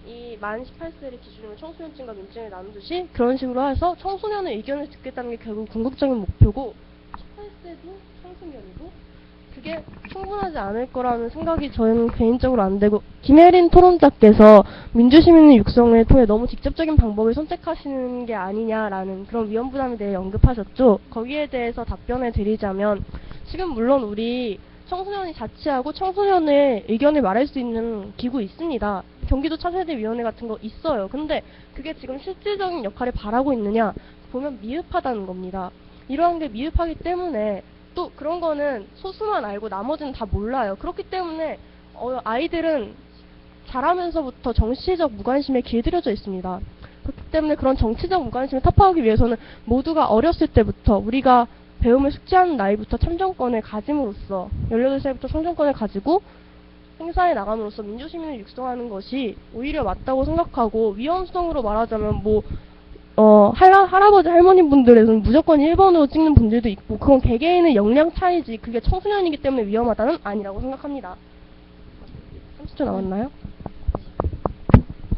이 만 18세를 기준으로 청소년증과 민증을 나누듯이 그런 식으로 해서 청소년의 의견을 듣겠다는 게 결국 궁극적인 목표고 18세도 청소년이고 그게 충분하지 않을 거라는 생각이 저는 개인적으로 안 되고 김혜린 토론자께서 민주시민의 육성을 통해 너무 직접적인 방법을 선택하시는 게 아니냐라는 그런 위험 부담에 대해 언급하셨죠. 거기에 대해서 답변을 드리자면 지금 물론 우리 청소년이 자치하고 청소년의 의견을 말할 수 있는 기구 있습니다. 경기도 차세대위원회 같은 거 있어요. 근데 그게 지금 실질적인 역할을 발하고 있느냐 보면 미흡하다는 겁니다. 이러한 게 미흡하기 때문에 또 그런 거는 소수만 알고 나머지는 다 몰라요. 그렇기 때문에 아이들은 자라면서부터 정치적 무관심에 길들여져 있습니다. 그렇기 때문에 그런 정치적 무관심을 타파하기 위해서는 모두가 어렸을 때부터 우리가 배움을 숙지하는 나이부터 참정권을 가짐으로써 18살부터 참정권을 가지고 행사에 나감으로써 민주시민을 육성하는 것이 오히려 맞다고 생각하고 위헌성으로 말하자면 할아버지 할머니분들에서는 무조건 1번으로 찍는 분들도 있고 그건 개개인의 역량 차이지 그게 청소년이기 때문에 위험하다는 아니라고 생각합니다. 30초 남았나요?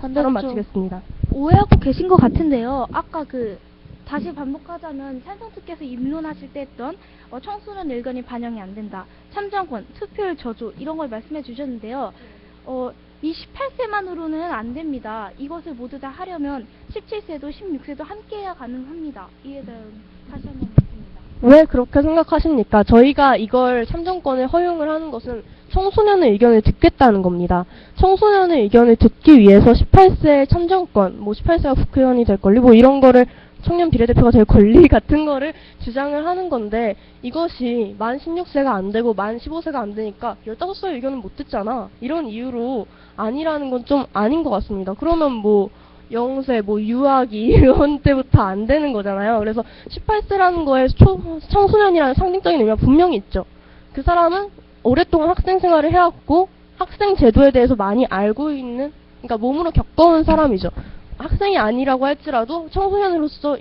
그럼 마치겠습니다. 오해하고 계신 것 같은데요. 아까 다시 반복하자면 찬성 측께서 입론하실 때 했던 청소년 의견이 반영이 안 된다. 참정권, 투표율 저조 이런 걸 말씀해 주셨는데요. 이 18세만으로는 안 됩니다. 이것을 모두 다 하려면 17세도 16세도 함께 해야 가능합니다. 이에 대한 다시 한번 묻습니다. 왜 그렇게 생각하십니까? 저희가 이걸 참정권을 허용을 하는 것은 청소년의 의견을 듣겠다는 겁니다. 청소년의 의견을 듣기 위해서 18세 참정권, 18세가 국회의원이 될 권리, 이런 거를 청년 비례대표가 될 권리 같은 거를 주장을 하는 건데 이것이 만 16세가 안 되고 만 15세가 안 되니까 15살 의견은 못 듣잖아. 이런 이유로 아니라는 건 좀 아닌 것 같습니다. 그러면 0세, 유아기 이런 때부터 안 되는 거잖아요. 그래서 18세라는 거에 청소년이라는 상징적인 의미가 분명히 있죠. 그 사람은 오랫동안 학생 생활을 해왔고 학생 제도에 대해서 많이 알고 있는, 그러니까 몸으로 겪어온 사람이죠. 학생이 아니라고 할지라도 청소년으로서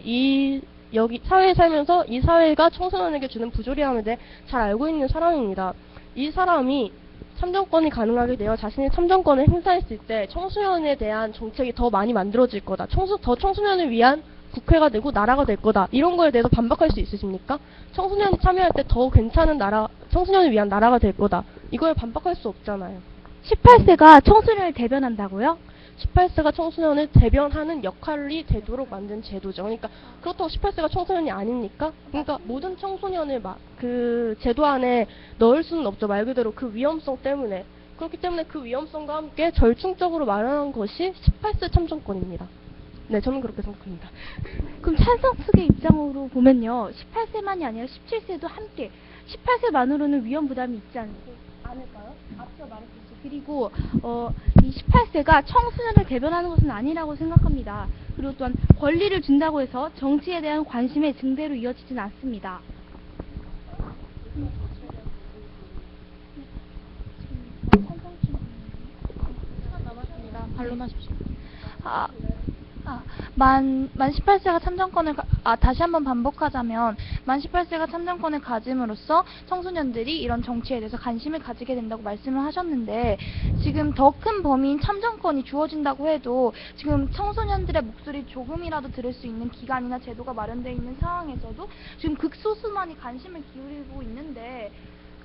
여기 사회에 살면서 이 사회가 청소년에게 주는 부조리함에 대해 잘 알고 있는 사람입니다. 이 사람이 참정권이 가능하게 되어 자신의 참정권을 행사했을 때 청소년에 대한 정책이 더 많이 만들어질 거다. 더 청소년을 위한 국회가 되고 나라가 될 거다. 이런 거에 대해서 반박할 수 있으십니까? 청소년이 참여할 때 더 괜찮은 나라, 청소년을 위한 나라가 될 거다. 이걸 반박할 수 없잖아요. 18세가 청소년을 대변한다고요? 18세가 청소년을 대변하는 역할이 되도록 만든 제도죠. 그러니까 그렇다고 18세가 청소년이 아닙니까? 그러니까 모든 청소년을 그 제도 안에 넣을 수는 없죠. 말 그대로 그 위험성 때문에. 그렇기 때문에 그 위험성과 함께 절충적으로 마련한 것이 18세 참정권입니다. 네, 저는 그렇게 생각합니다. 그럼 찬성 측의 입장으로 보면요. 18세만이 아니라 17세도 함께 18세만으로는 위험 부담이 있지 않을까요? 앞서 말했듯이. 그리고 이 18세가 청소년을 대변하는 것은 아니라고 생각합니다. 그리고 또한 권리를 준다고 해서 정치에 대한 관심의 증대로 이어지진 않습니다. 반론하십시오. 만 18세가 참정권을, 다시 한번 반복하자면, 만 18세가 참정권을 가짐으로써 청소년들이 이런 정치에 대해서 관심을 가지게 된다고 말씀을 하셨는데, 지금 더 큰 범위인 참정권이 주어진다고 해도, 지금 청소년들의 목소리 조금이라도 들을 수 있는 기관이나 제도가 마련되어 있는 상황에서도, 지금 극소수만이 관심을 기울이고 있는데,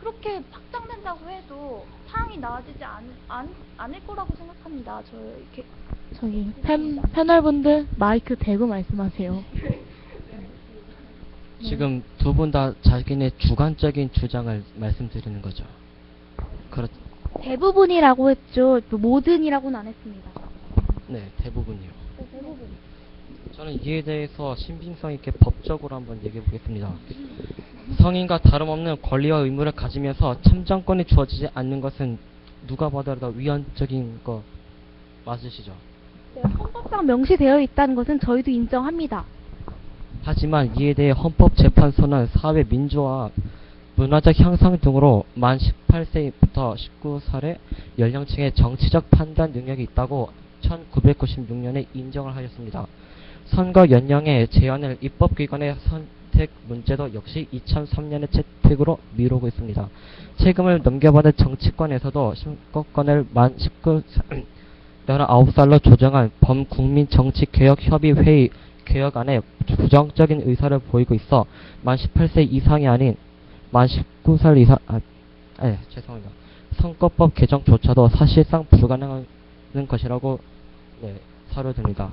그렇게 확장된다고 해도 상황이 나아지지 않을 거라고 생각합니다. 저기 패널분들 마이크 대고 말씀하세요. 지금 두 분 다 자기네 주관적인 주장을 말씀드리는 거죠. 대부분이라고 했죠. 모든이라고는 안 했습니다. 네, 대부분이요. 대부분. 저는 이에 대해서 신빙성 있게 법적으로 한번 얘기해 보겠습니다. 성인과 다름없는 권리와 의무를 가지면서 참정권이 주어지지 않는 것은 누가 봐도 위헌적인 거 맞으시죠? 네, 헌법상 명시되어 있다는 것은 저희도 인정합니다. 하지만 이에 대해 헌법재판소는 사회 민주화, 문화적 향상 등으로 만 18세부터 19살의 연령층의 정치적 판단 능력이 있다고 1996년에 인정을 하였습니다. 선거 연령의 제한을 입법기관의 선택 문제도 역시 2003년의 채택으로 미루고 있습니다. 책임을 넘겨받은 정치권에서도 선거권을 만 19살로 조정한 범국민정치개혁협의회의 개혁안에 부정적인 의사를 보이고 있어 만 18세 이상이 아닌 만 19살 이상 죄송합니다. 선거법 개정조차도 사실상 불가능한 것이라고 사료됩니다.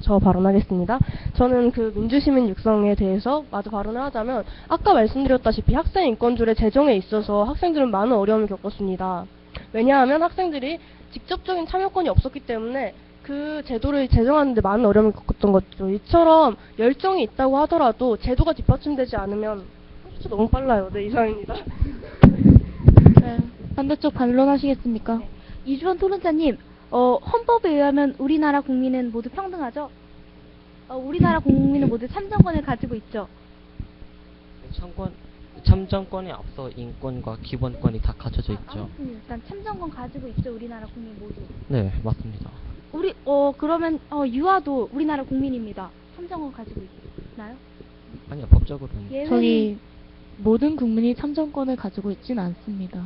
저 발언하겠습니다. 저는 그 민주시민 육성에 대해서 마저 발언을 하자면 아까 말씀드렸다시피 학생 인권조례 제정에 있어서 학생들은 많은 어려움을 겪었습니다. 왜냐하면 학생들이 직접적인 참여권이 없었기 때문에 그 제도를 제정하는데 많은 어려움을 겪었던 거죠. 이처럼 열정이 있다고 하더라도 제도가 뒷받침되지 않으면 너무 빨라요. 네, 이상입니다. 네, 반대쪽 반론하시겠습니까? 이주원 토론자님, 헌법에 의하면 우리나라 국민은 모두 평등하죠? 우리나라 국민은 모두 참정권을 가지고 있죠? 참정권에 앞서 인권과 기본권이 다 갖춰져 있죠. 일단 참정권 가지고 있죠, 우리나라 국민 모두. 네, 맞습니다. 그러면 유아도 우리나라 국민입니다. 참정권 가지고 있나요? 아니요, 법적으로는. 저기 모든 국민이 참정권을 가지고 있진 않습니다.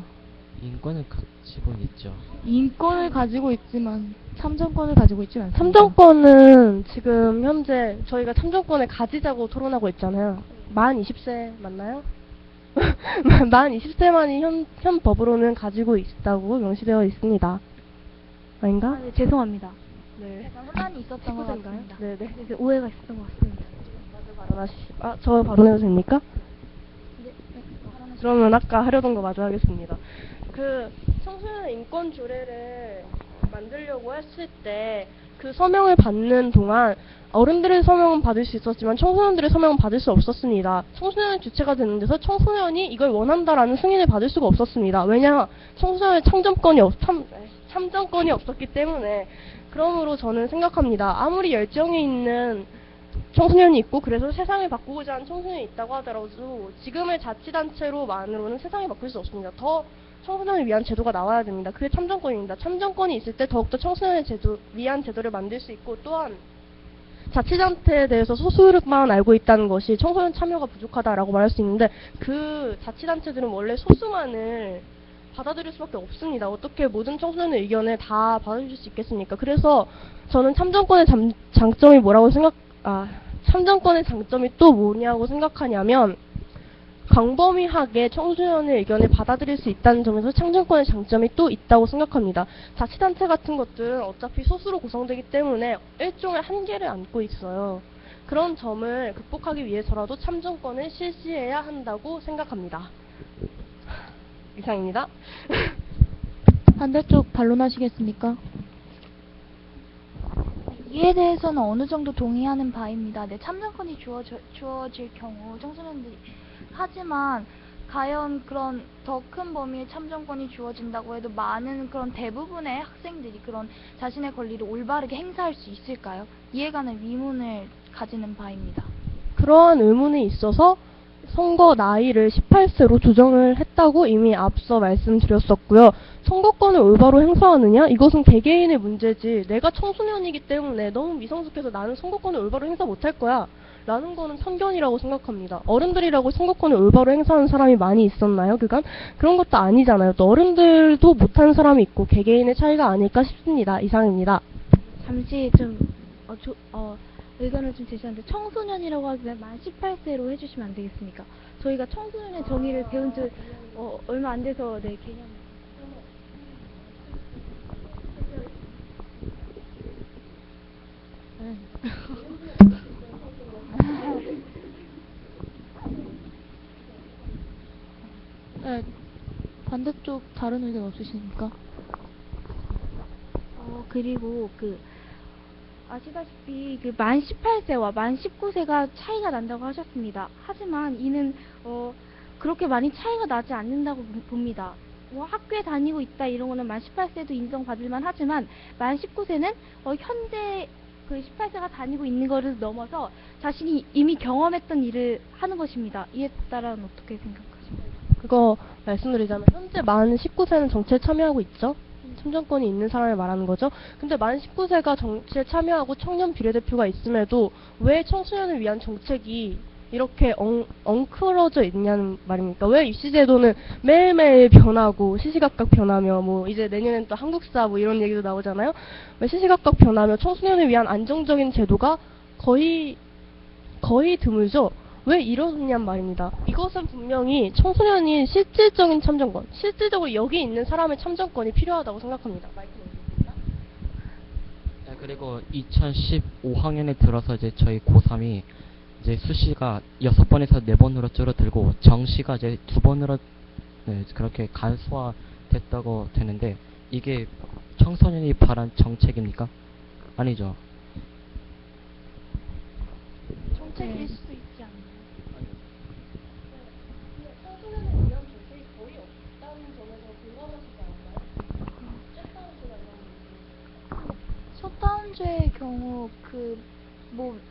인권을 가지고 있죠. 인권을 가지고 있지만 참정권을 가지고 있진 않습니다. 참정권은 지금 현재 저희가 참정권을 가지자고 토론하고 있잖아요. 만 20세 맞나요? 만 20세만이 현 법으로는 가지고 있다고 명시되어 있습니다. 아닌가? 네, 죄송합니다. 네. 혼란이 있었던 것 같습니다. 네네. 오해가 있었던 것 같습니다. 저 발언해도 됩니까? 그러면 아까 하려던 거 마저 하겠습니다. 그 청소년 인권 조례를 만들려고 했을 때 그 서명을 받는 동안 어른들의 서명은 받을 수 있었지만 청소년들의 서명은 받을 수 없었습니다. 청소년이 주체가 되는 데서 청소년이 이걸 원한다라는 승인을 받을 수가 없었습니다. 왜냐? 청소년의 참정권이 없었기 때문에. 그러므로 저는 생각합니다. 아무리 열정이 있는 청소년이 있고 그래서 세상을 바꾸고자 하는 청소년이 있다고 하더라도 지금의 자치단체로만으로는 세상을 바꿀 수 없습니다. 더 청소년을 위한 제도가 나와야 됩니다. 그게 참정권입니다. 참정권이 있을 때 더욱더 청소년을 위한 제도를 만들 수 있고, 또한 자치단체에 대해서 소수만 알고 있다는 것이 청소년 참여가 부족하다라고 말할 수 있는데, 그 자치단체들은 원래 소수만을 받아들일 수밖에 없습니다. 어떻게 모든 청소년의 의견을 다 받아줄 수 있겠습니까? 그래서 저는 참정권의 장점이 참정권의 장점이 또 뭐냐고 생각하냐면, 광범위하게 청소년의 의견을 받아들일 수 있다는 점에서 참정권의 장점이 또 있다고 생각합니다. 자치단체 같은 것들은 어차피 소수로 구성되기 때문에 일종의 한계를 안고 있어요. 그런 점을 극복하기 위해서라도 참정권을 실시해야 한다고 생각합니다. 이상입니다. 반대쪽 반론하시겠습니까? 이에 대해서는 어느 정도 동의하는 바입니다. 네, 참정권이 주어질 경우 청소년들이 하지만 과연 그런 더 큰 범위의 참정권이 주어진다고 해도 많은 그런 대부분의 학생들이 그런 자신의 권리를 올바르게 행사할 수 있을까요? 이에 관한 의문을 가지는 바입니다. 그러한 의문이 있어서 선거 나이를 18세로 조정을 했다고 이미 앞서 말씀드렸었고요. 선거권을 올바로 행사하느냐? 이것은 개개인의 문제지. 내가 청소년이기 때문에 너무 미성숙해서 나는 선거권을 올바로 행사 못할 거야 라는 거는 편견이라고 생각합니다. 어른들이라고 선거권을 올바로 행사하는 사람이 많이 있었나요? 그간? 그런 것도 아니잖아요. 또 어른들도 못하는 사람이 있고 개개인의 차이가 아닐까 싶습니다. 이상입니다. 잠시 좀 의견을 좀 제시하는데 청소년이라고 하면 만 18세로 해주시면 안 되겠습니까? 저희가 청소년의 정의를 배운 지 얼마 안 돼서 네 개념. 네, 반대쪽 다른 의견 없으십니까? 그리고 아시다시피 만 18세와 만 19세가 차이가 난다고 하셨습니다. 하지만 이는 그렇게 많이 차이가 나지 않는다고 봅니다. 학교에 다니고 있다 이런 거는 만 18세도 인정받을만 하지만 만 19세는 현재 그 18세가 다니고 있는 거를 넘어서 자신이 이미 경험했던 일을 하는 것입니다. 이에 따라는 어떻게 생각하십니까? 그거 말씀드리자면 현재 만 19세는 정치에 참여하고 있죠. 참정권이 있는 사람을 말하는 거죠. 근데 만 19세가 정치에 참여하고 청년 비례대표가 있음에도 왜 청소년을 위한 정책이 이렇게 엉클어져 있냐는 말입니까? 왜 입시제도는 매일매일 변하고 시시각각 변하며 뭐 이제 내년엔 또 한국사 뭐 이런 얘기도 나오잖아요. 왜 시시각각 변하며 청소년을 위한 안정적인 제도가 거의 드물죠. 왜 이러느냔 말입니다. 이것은 분명히 청소년이 실질적인 참정권, 실질적으로 여기 있는 사람의 참정권이 필요하다고 생각합니다. 네, 그리고 2015학년에 들어서 이제 저희 고3이 이제 수시가 6번에서 4번으로 줄어들고 정시가 이제 2번으로 네, 그렇게 간소화됐다고 되는데 이게 청소년이 바란 정책입니까? 아니죠. 정책일 수도 있지 않나요? 청소년을 위한 정책이 거의 없다는 점에서 공감하시지 않나요? 셧다운제의 경우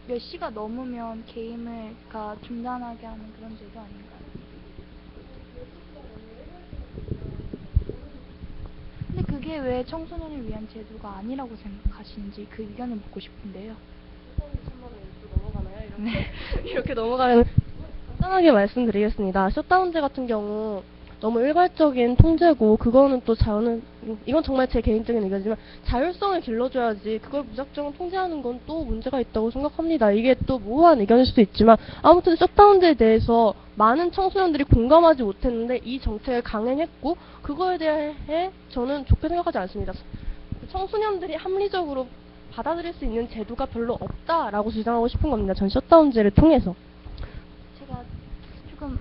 몇 시가 넘으면 게임을 중단하게 하는 그런 제도 아닌가요? 근데 그게 왜 청소년을 위한 제도가 아니라고 생각하시는지 그 의견을 묻고 싶은데요. 네. 이렇게 넘어가면 간단하게 말씀드리겠습니다. 셧다운제 같은 경우 너무 일괄적인 통제고 그거는 또 이건 정말 제 개인적인 의견이지만 자율성을 길러줘야지 그걸 무작정 통제하는 건 또 문제가 있다고 생각합니다. 이게 또 모호한 의견일 수도 있지만 아무튼 셧다운제에 대해서 많은 청소년들이 공감하지 못했는데 이 정책을 강행했고 그거에 대해 저는 좋게 생각하지 않습니다. 청소년들이 합리적으로 받아들일 수 있는 제도가 별로 없다라고 주장하고 싶은 겁니다. 전 셧다운제를 통해서. 제가 조금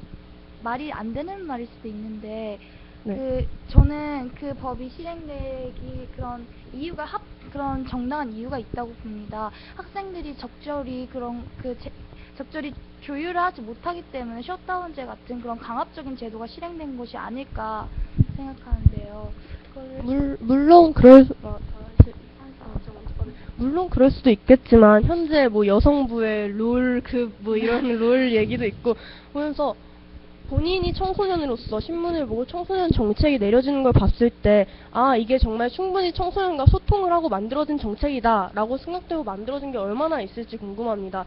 말이 안 되는 말일 수도 있는데 네. 저는 그 법이 실행되기 그런 이유가 그런 정당한 이유가 있다고 봅니다. 학생들이 적절히 적절히 조율을 하지 못하기 때문에 셧다운제 같은 그런 강압적인 제도가 실행된 것이 아닐까 생각하는데요. 물론 그럴 수도 있겠지만 현재 뭐 여성부의 롤급 뭐 이런 롤 얘기도 있고 그러면서 본인이 청소년으로서 신문을 보고 청소년 정책이 내려지는 걸 봤을 때 이게 정말 충분히 청소년과 소통을 하고 만들어진 정책이다 라고 생각되고 만들어진 게 얼마나 있을지 궁금합니다.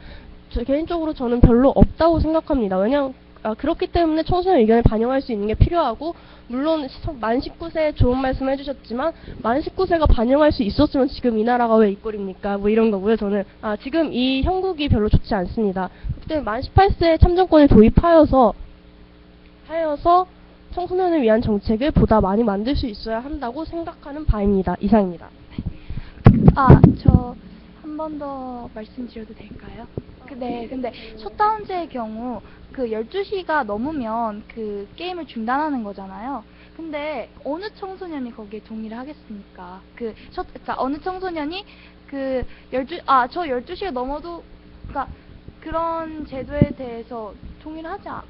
개인적으로 저는 별로 없다고 생각합니다. 왜냐하면 그렇기 때문에 청소년 의견을 반영할 수 있는 게 필요하고 물론 만 19세 좋은 말씀 해주셨지만 만 19세가 반영할 수 있었으면 지금 이 나라가 왜 이 꼴입니까? 뭐 이런 거고요. 저는 지금 이 형국이 별로 좋지 않습니다. 그때 만 18세 참정권을 도입하여서 청소년을 위한 정책을 보다 많이 만들 수 있어야 한다고 생각하는 바입니다. 이상입니다. 저 한 번 더 말씀드려도 될까요? 근데 셧다운제의 경우 12시가 넘으면 게임을 중단하는 거잖아요. 근데 어느 청소년이 거기에 동의를 하겠습니까? 그러니까 어느 청소년이 저 12시가 넘어도, 그러니까 그런 제도에 대해서 동의를 하지 그러니까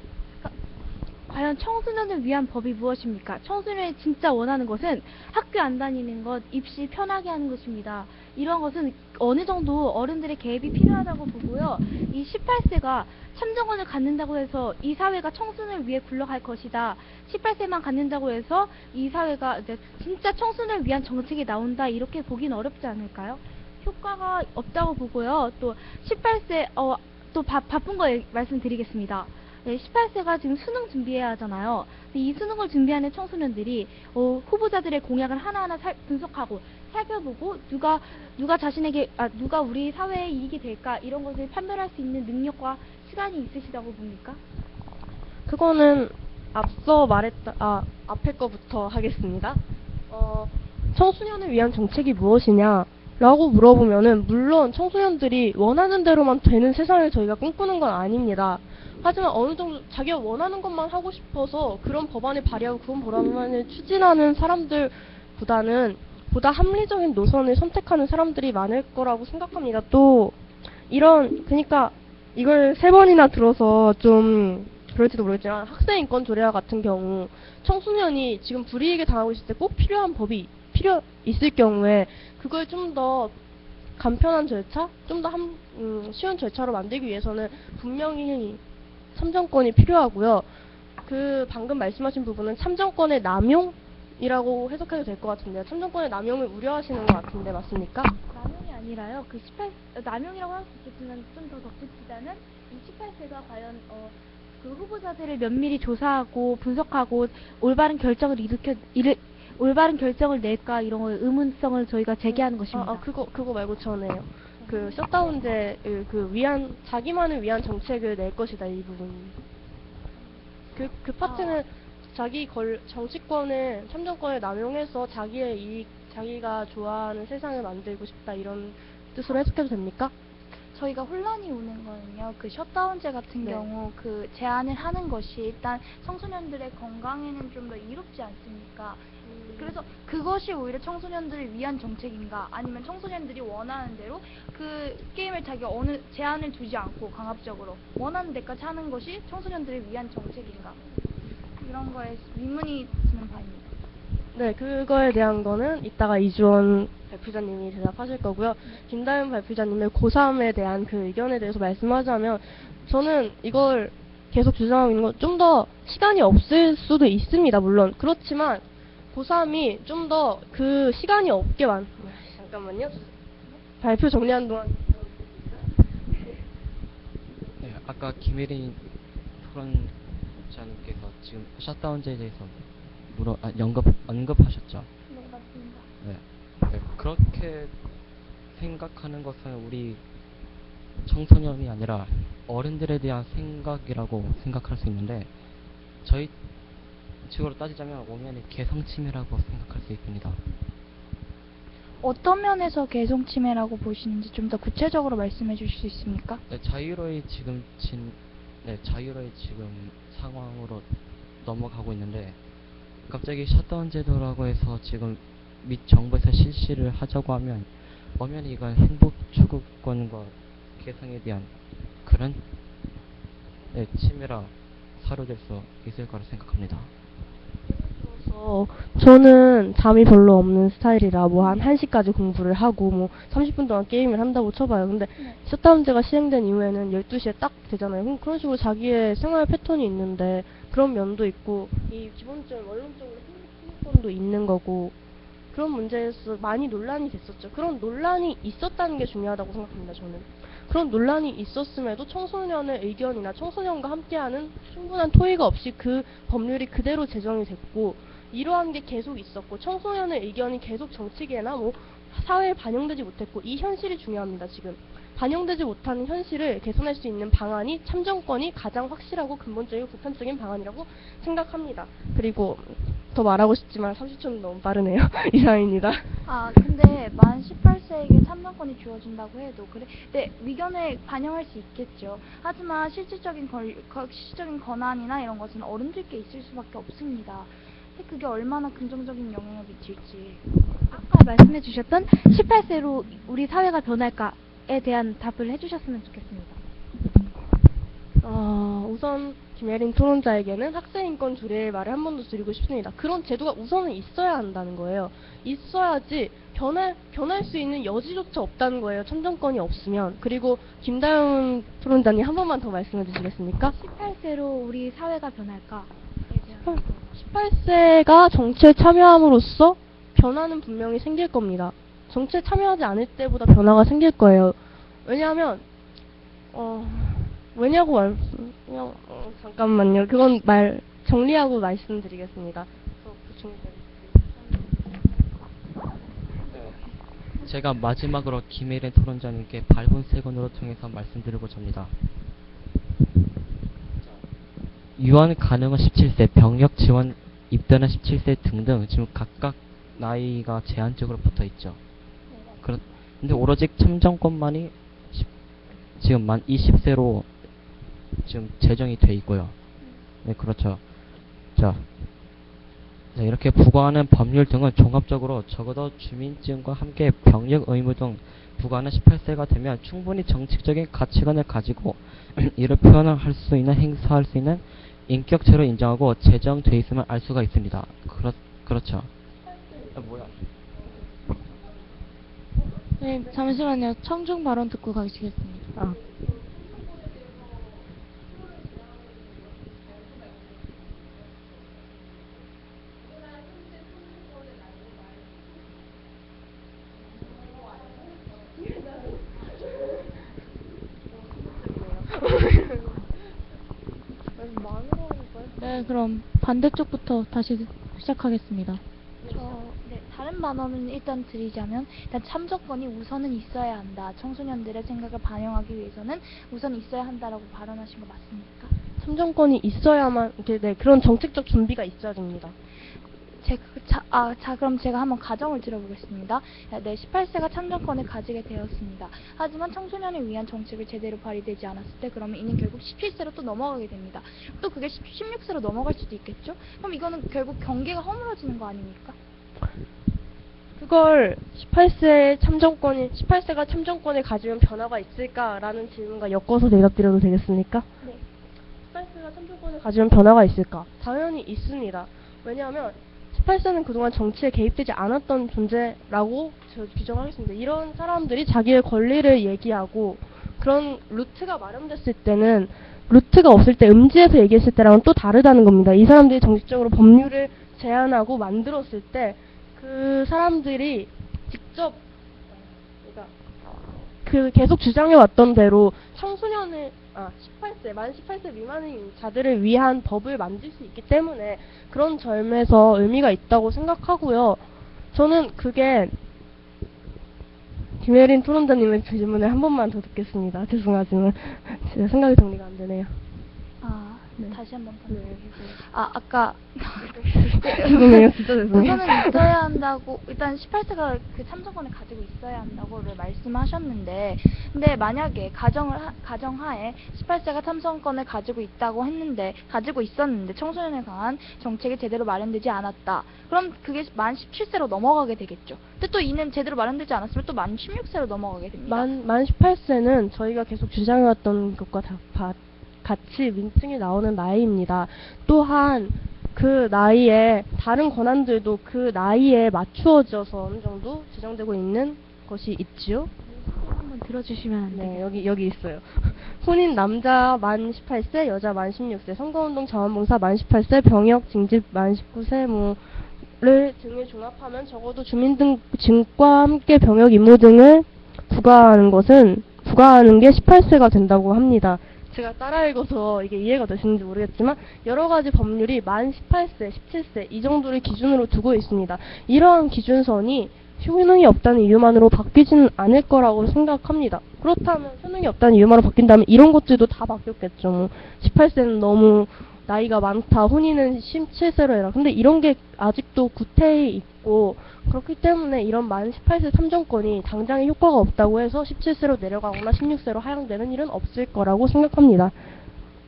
과연 청소년을 위한 법이 무엇입니까? 청소년이 진짜 원하는 것은 학교 안 다니는 것, 입시 편하게 하는 것입니다. 이런 것은 어느 정도 어른들의 개입이 필요하다고 보고요. 이 18세가 참정권을 갖는다고 해서 이 사회가 청소년을 위해 굴러갈 것이다. 18세만 갖는다고 해서 이 사회가 진짜 청소년을 위한 정책이 나온다. 이렇게 보긴 어렵지 않을까요? 효과가 없다고 보고요. 또 18세, 또 바쁜 거 말씀드리겠습니다. 네, 18세가 지금 수능 준비해야 하잖아요. 이 수능을 준비하는 청소년들이 후보자들의 공약을 하나하나 분석하고 살펴보고 누가 자신에게 누가 우리 사회에 이익이 될까 이런 것을 판별할 수 있는 능력과 시간이 있으시다고 봅니까? 그거는 앞서 앞에 거부터 하겠습니다. 청소년을 위한 정책이 무엇이냐라고 물어보면은 물론 청소년들이 원하는 대로만 되는 세상을 저희가 꿈꾸는 건 아닙니다. 하지만 어느 정도 자기가 원하는 것만 하고 싶어서 그런 법안을 발의하고 그런 법안을 추진하는 사람들보다는 보다 합리적인 노선을 선택하는 사람들이 많을 거라고 생각합니다. 또 그러니까 이걸 3번이나 들어서 좀 그럴지도 모르겠지만 학생인권 조례와 같은 경우 청소년이 지금 불이익에 당하고 있을 때 꼭 필요한 법이 있을 경우에 그걸 좀 더 간편한 절차, 좀 더 쉬운 절차로 만들기 위해서는 분명히 참정권이 필요하고요. 방금 말씀하신 부분은 참정권의 남용이라고 해석해도 될 것 같은데요. 참정권의 남용을 우려하시는 것 같은데 맞습니까? 남용이 아니라요. 남용이라고 할 수 있겠지만 좀 더 덧붙이자면 이 18세가 과연 그 후보자들을 면밀히 조사하고 분석하고 올바른 결정을 낼까 이런 의문성을 저희가 제기하는 것입니다. 그거 말고 전에요. 셧다운제 자기만을 위한 정책을 낼 것이다 이 부분. 그 파트는 정치권을 참정권을 남용해서 자기의 이익, 자기가 좋아하는 세상을 만들고 싶다 이런 뜻으로 해석해도 됩니까? 저희가 혼란이 오는 거는요. 셧다운제 같은 네. 경우 제안을 하는 것이 일단 청소년들의 건강에는 좀 더 이롭지 않습니까? 그래서 그것이 오히려 청소년들을 위한 정책인가 아니면 청소년들이 원하는 대로 그 게임을 자기가 어느 제한을 두지 않고 강압적으로 원하는 데까지 하는 것이 청소년들을 위한 정책인가 이런 거에 의문이 드는 바입니다. 네, 그거에 대한 거는 이따가 이주원 발표자님이 대답하실 거고요. 김다윤 발표자님의 고3에 대한 그 의견에 대해서 말씀하자면 저는 이걸 계속 주장하고 있는 건 좀 더 시간이 없을 수도 있습니다. 물론 그렇지만 고3이 좀 더 그 시간이 없게 잠깐만요. 발표 정리하는 동안 네, 아까 김혜린 토론자님께서 지금 셧다운제에 대해서 언급하셨죠? 네, 맞습니다. 네. 네, 그렇게 생각하는 것은 우리 청소년이 아니라 어른들에 대한 생각이라고 생각할 수 있는데 저희 측으로 따지자면 엄연히 개성침해라고 생각할 수 있습니다. 어떤 면에서 개성침해라고 보시는지 좀 더 구체적으로 말씀해 주실 수 있습니까? 네, 자유로이 지금 상황으로 넘어가고 있는데 갑자기 셧다운 제도라고 해서 지금 및 정부에서 실시를 하자고 하면 엄연히 이건 행복 추구권과 개성에 대한 그런 침해라 사료될 수 있을 거라 생각합니다. 저는 잠이 별로 없는 스타일이라 한 1시까지 공부를 하고 30분 동안 게임을 한다고 쳐봐요. 근데 셧다운제가 시행된 이후에는 12시에 딱 되잖아요. 그럼 그런 식으로 자기의 생활 패턴이 있는데 그런 면도 있고 기본적인 원론적으로 행복권도 있는 거고 그런 문제에서 많이 논란이 됐었죠. 그런 논란이 있었다는 게 중요하다고 생각합니다. 저는. 그런 논란이 있었음에도 청소년의 의견이나 청소년과 함께하는 충분한 토의가 없이 그 법률이 그대로 제정이 됐고 이러한 게 계속 있었고 청소년의 의견이 계속 정치계나 사회에 반영되지 못했고 이 현실이 중요합니다. 지금 반영되지 못하는 현실을 개선할 수 있는 방안이 참정권이 가장 확실하고 근본적이고 보편적인 방안이라고 생각합니다. 그리고 더 말하고 싶지만 30초는 너무 빠르네요. 이상입니다. 근데 만 18세에게 참정권이 주어진다고 해도 네, 의견을 반영할 수 있겠죠. 하지만 실질적인 권한이나 이런 것은 어른들께 있을 수밖에 없습니다. 그게 얼마나 긍정적인 영향을 미칠지. 아까 말씀해 주셨던 18세로 우리 사회가 변할까에 대한 답을 해주셨으면 좋겠습니다. 우선 김예린 토론자에게는 학생 인권 조례의 말을 한 번 더 드리고 싶습니다. 그런 제도가 우선은 있어야 한다는 거예요. 있어야지 변할 수 있는 여지조차 없다는 거예요. 참정권이 없으면. 그리고 김다영 토론자님 한 번만 더 말씀해 주시겠습니까? 18세로 우리 사회가 변할까에 대한 18세가 정치에 참여함으로써 변화는 분명히 생길 겁니다. 정치에 참여하지 않을 때보다 변화가 생길 거예요. 왜냐하면 잠깐만요. 그건 정리하고 말씀드리겠습니다. 제가 마지막으로 김혜린 토론자님께 발본 세건으로 통해서 말씀드리고자 합니다. 유언 가능은 17세, 병역 지원 입대는 17세 등등 지금 각각 나이가 제한적으로 붙어 있죠. 근데 오로지 참정권만이 지금 만 20세로 지금 제정이 돼 있고요. 네, 그렇죠. 자, 이렇게 부과하는 법률 등은 종합적으로 적어도 주민증과 함께 병역 의무 등 부과하는 18세가 되면 충분히 정치적인 가치관을 가지고 이를 표현을 할 수 있는 행사할 수 있는 인격체로 인정하고 제정돼 있음을 알 수가 있습니다. 그렇죠. 뭐야? 네, 잠시만요. 청중 발언 듣고 가시겠습니다. 네, 그럼 반대쪽부터 다시 시작하겠습니다. 다른 반언은 일단 드리자면 일단 참정권이 우선은 있어야 한다. 청소년들의 생각을 반영하기 위해서는 우선 있어야 한다라고 발언하신 거 맞습니까? 참정권이 있어야만 그런 정책적 준비가 있어야 됩니다. 그럼 제가 한번 가정을 들어보겠습니다. 네, 18세가 참정권을 가지게 되었습니다. 하지만 청소년을 위한 정책을 제대로 발휘되지 않았을 때 그러면 이는 결국 17세로 또 넘어가게 됩니다. 또 그게 16세로 넘어갈 수도 있겠죠? 그럼 이거는 결국 경계가 허물어지는 거 아닙니까? 그걸 18세가 참정권을 가지면 변화가 있을까라는 질문과 엮어서 대답드려도 되겠습니까? 네. 18세가 참정권을 가지면 변화가 있을까? 당연히 있습니다. 왜냐하면 18세는 그동안 정치에 개입되지 않았던 존재라고 규정하겠습니다. 이런 사람들이 자기의 권리를 얘기하고 그런 루트가 마련됐을 때는 루트가 없을 때 음지에서 얘기했을 때랑은 또 다르다는 겁니다. 이 사람들이 정식적으로 법률을 제안하고 만들었을 때 그 사람들이 직접 계속 주장해왔던 대로 만 18세 미만인 자들을 위한 법을 만들 수 있기 때문에 그런 점에서 의미가 있다고 생각하고요. 저는 그게 김혜린 토론자님의 질문을 한 번만 더 듣겠습니다. 죄송하지만 제 생각이 정리가 안 되네요. 네. 다시 한번 네. 아까 죄송해요. 진짜 죄송해요. 우선은 있어야 한다고 일단 18세가 그 참정권을 가지고 있어야 한다고를 말씀하셨는데 근데 만약에 가정하에 18세가 참정권을 가지고 있었는데 청소년에 관한 정책이 제대로 마련되지 않았다. 그럼 그게 만 17세로 넘어가게 되겠죠. 근데 또 이는 제대로 마련되지 않았으면 또 만 16세로 넘어가게 됩니다. 만 18세는 저희가 계속 주장해왔던 것과 같이 민증이 나오는 나이입니다. 또한 그 나이에 다른 권한들도 그 나이에 맞추어져서 어느 정도 제정되고 있는 것이 있지요. 한번 들어주시면 안 돼요? 네, 여기 있어요. 혼인 남자 만 18세, 여자 만 16세, 선거운동 자원봉사 만 18세, 병역 징집 만 19세 등을 종합하면 적어도 주민등록증과 함께 병역 임무 등을 부과하는 게 18세가 된다고 합니다. 제가 따라 읽어서 이게 이해가 되시는지 모르겠지만 여러 가지 법률이 만 18세, 17세 이 정도를 기준으로 두고 있습니다. 이러한 기준선이 효능이 없다는 이유만으로 바뀌지는 않을 거라고 생각합니다. 그렇다면 효능이 없다는 이유만으로 바뀐다면 이런 것들도 다 바뀌었겠죠. 18세는 너무 나이가 많다, 혼인은 17세로 해라. 근데 이런 게 아직도 구태에 있고 그렇기 때문에 이런 만 18세 참정권이 당장의 효과가 없다고 해서 17세로 내려가거나 16세로 하향되는 일은 없을 거라고 생각합니다.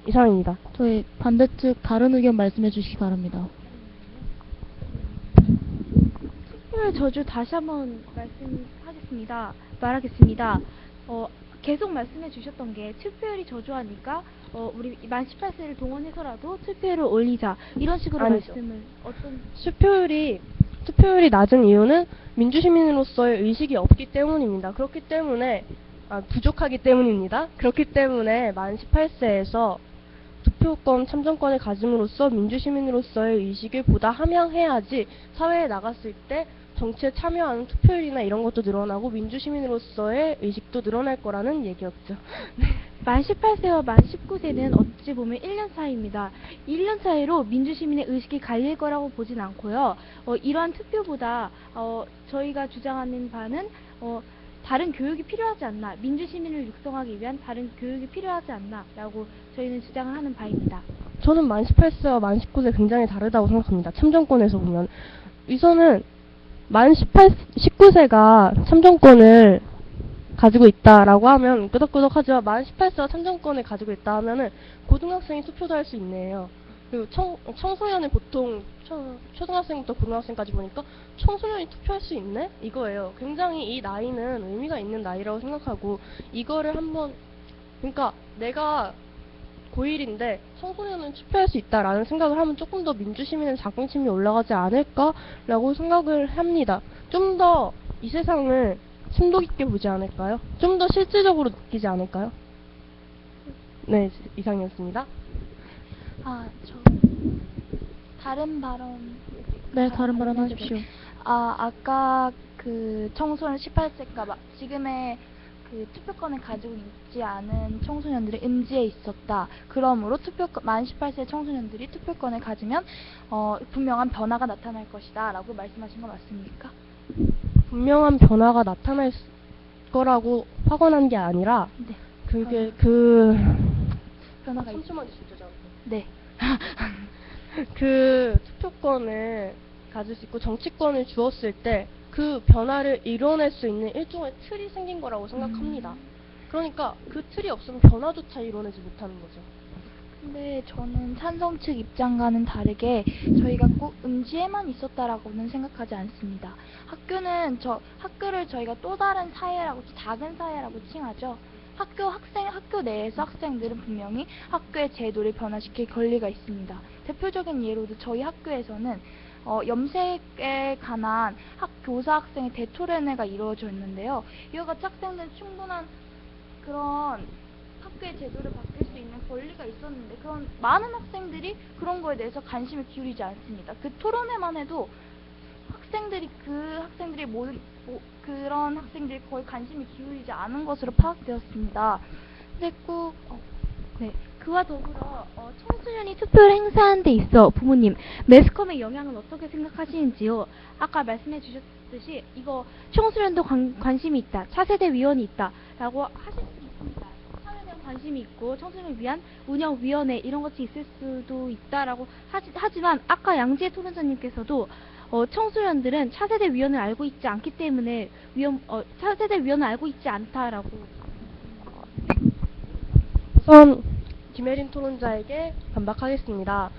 이상입니다. 저희 반대측 다른 의견 말씀해 주시기 바랍니다. 투표율 저주 다시 한번 말하겠습니다. 계속 말씀해 주셨던 게 투표율이 저조하니까 우리 만 18세를 동원해서라도 투표율을 올리자 이런 식으로 아니죠. 말씀을 어떤 투표율이 낮은 이유는 민주시민으로서의 의식이 없기 때문입니다. 부족하기 때문입니다. 그렇기 때문에 만 18세에서 투표권, 참정권을 가짐으로써 민주시민으로서의 의식을 보다 함양해야지 사회에 나갔을 때 정치에 참여하는 투표율이나 이런 것도 늘어나고 민주시민으로서의 의식도 늘어날 거라는 얘기였죠. 만 18세와 만 19세는 어찌 보면 1년 차이입니다. 1년 차이로 민주시민의 의식이 갈릴 거라고 보진 않고요. 이러한 투표보다 저희가 주장하는 바는 다른 교육이 필요하지 않나, 민주시민을 육성하기 위한 다른 교육이 필요하지 않나라고 저희는 주장을 하는 바입니다. 저는 만 18세와 만 19세 굉장히 다르다고 생각합니다. 참정권에서 보면. 우선은 만 19세가 참정권을 가지고 있다라고 하면 끄덕끄덕하지만 만 18세가 참정권을 가지고 있다 하면은 고등학생이 투표도 할 수 있네요. 그리고 청소년은 보통 초등학생부터 고등학생까지 보니까 청소년이 투표할 수 있네? 이거예요. 굉장히 이 나이는 의미가 있는 나이라고 생각하고 이거를 그러니까 내가 고1인데 청소년은 투표할 수 있다라는 생각을 하면 조금 더 민주시민의 자긍심이 올라가지 않을까라고 생각을 합니다. 좀 더 이 세상을 심도 깊게 보지 않을까요? 좀 더 실질적으로 느끼지 않을까요? 네, 이상이었습니다. 다른 발언. 네, 다른 발언 하십시오. 아까 그 청소년 18세가 지금의 그 투표권을 가지고 있지 않은 청소년들이 음지에 있었다. 그러므로 만 18세 청소년들이 투표권을 가지면 분명한 변화가 나타날 것이다 라고 말씀하신 거 맞습니까? 분명한 변화가 나타날 거라고 확언한 게 아니라 네. 변화가 있... 잠시만 주시죠. 네. 그 투표권을 가질 수 있고 정치권을 주었을 때 그 변화를 이뤄낼 수 있는 일종의 틀이 생긴 거라고 생각합니다. 그러니까 그 틀이 없으면 변화조차 이뤄내지 못하는 거죠. 근데 저는 찬성 측 입장과는 다르게 저희가 꼭 음지에만 있었다라고는 생각하지 않습니다. 학교를 저희가 또 다른 사회라고, 작은 사회라고 칭하죠. 학교 내에서 학생들은 분명히 학교의 제도를 변화시킬 권리가 있습니다. 대표적인 예로도 저희 학교에서는 염색에 관한 교사 학생의 대토론회가 이루어져 있는데요. 이와 같이 학생들은 충분한 그런 학교의 제도를 바뀔 수 있는 권리가 있었는데 그런 많은 학생들이 그런 거에 대해서 관심을 기울이지 않습니다. 그 토론회만 해도 그런 학생들이 거의 관심을 기울이지 않은 것으로 파악되었습니다. 근데 그와 더불어 청소년이 투표를 행사하는 데 있어 부모님, 매스컴의 영향은 어떻게 생각하시는지요? 아까 말씀해 주셨듯이 이거 청소년도 관심이 있다, 차세대 위원이 있다 라고 하실 수 있습니다. 사회에 대한 관심이 있고 청소년을 위한 운영위원회 이런 것이 있을 수도 있다라고 하지만 아까 양지혜 토론자님께서도 청소년들은 차세대 위원을 알고 있지 않기 때문에 차세대 위원을 알고 있지 않다라고. 우선 김혜린 토론자에게 반박하겠습니다.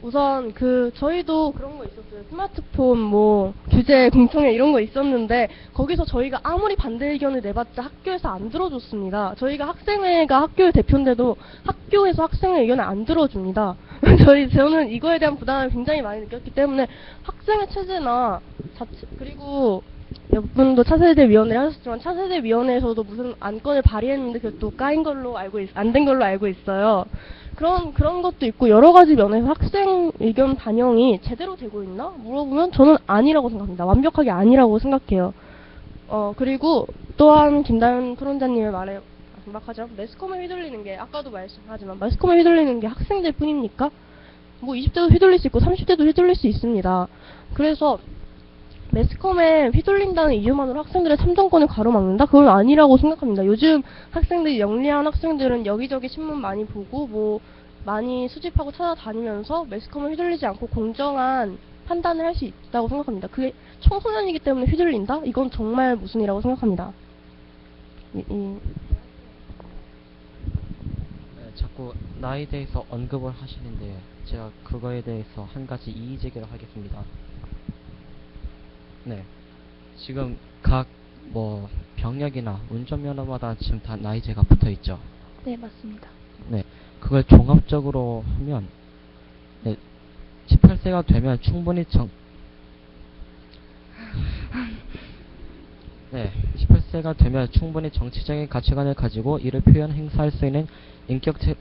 우선 저희도 그런 거 있었어요. 스마트폰 규제 공청회 이런 거 있었는데 거기서 저희가 아무리 반대 의견을 내봤자 학교에서 안 들어줬습니다. 저희가 학생회가 학교의 대표인데도 학교에서 학생회 의견을 안 들어줍니다. 저는 이거에 대한 부담을 굉장히 많이 느꼈기 때문에 학생회 체제나 그리고 몇 분도 차세대 위원회를 하셨지만 차세대 위원회에서도 무슨 안건을 발의했는데 그게 또 까인 걸로 안 된 걸로 알고 있어요. 그런 것도 있고 여러 가지 면에서 학생 의견 반영이 제대로 되고 있나? 물어보면 저는 아니라고 생각합니다. 완벽하게 아니라고 생각해요. 그리고 또한 김다현 토론자님의 말에 반박하죠. 매스컴에 휘둘리는 게 아까도 말씀하지만 매스컴에 휘둘리는 게 학생들 뿐입니까? 20대도 휘둘릴 수 있고 30대도 휘둘릴 수 있습니다. 그래서 매스컴에 휘둘린다는 이유만으로 학생들의 참정권을 가로막는다? 그건 아니라고 생각합니다. 요즘 영리한 학생들은 여기저기 신문 많이 보고 많이 수집하고 찾아다니면서 매스컴에 휘둘리지 않고 공정한 판단을 할 수 있다고 생각합니다. 그게 청소년이기 때문에 휘둘린다? 이건 정말 무슨 일이라고 생각합니다. 자꾸 나에 대해서 언급을 하시는데 제가 그거에 대해서 한 가지 이의 제기를 하겠습니다. 네, 지금 각 뭐 병력이나 운전면허마다 지금 다 나이제가 붙어 있죠. 네, 맞습니다. 네, 그걸 종합적으로 하면 네, 18세가 되면 충분히 네, 18세가 되면 충분히 정치적인 가치관을 가지고 이를 표현 행사할 수 있는 인격체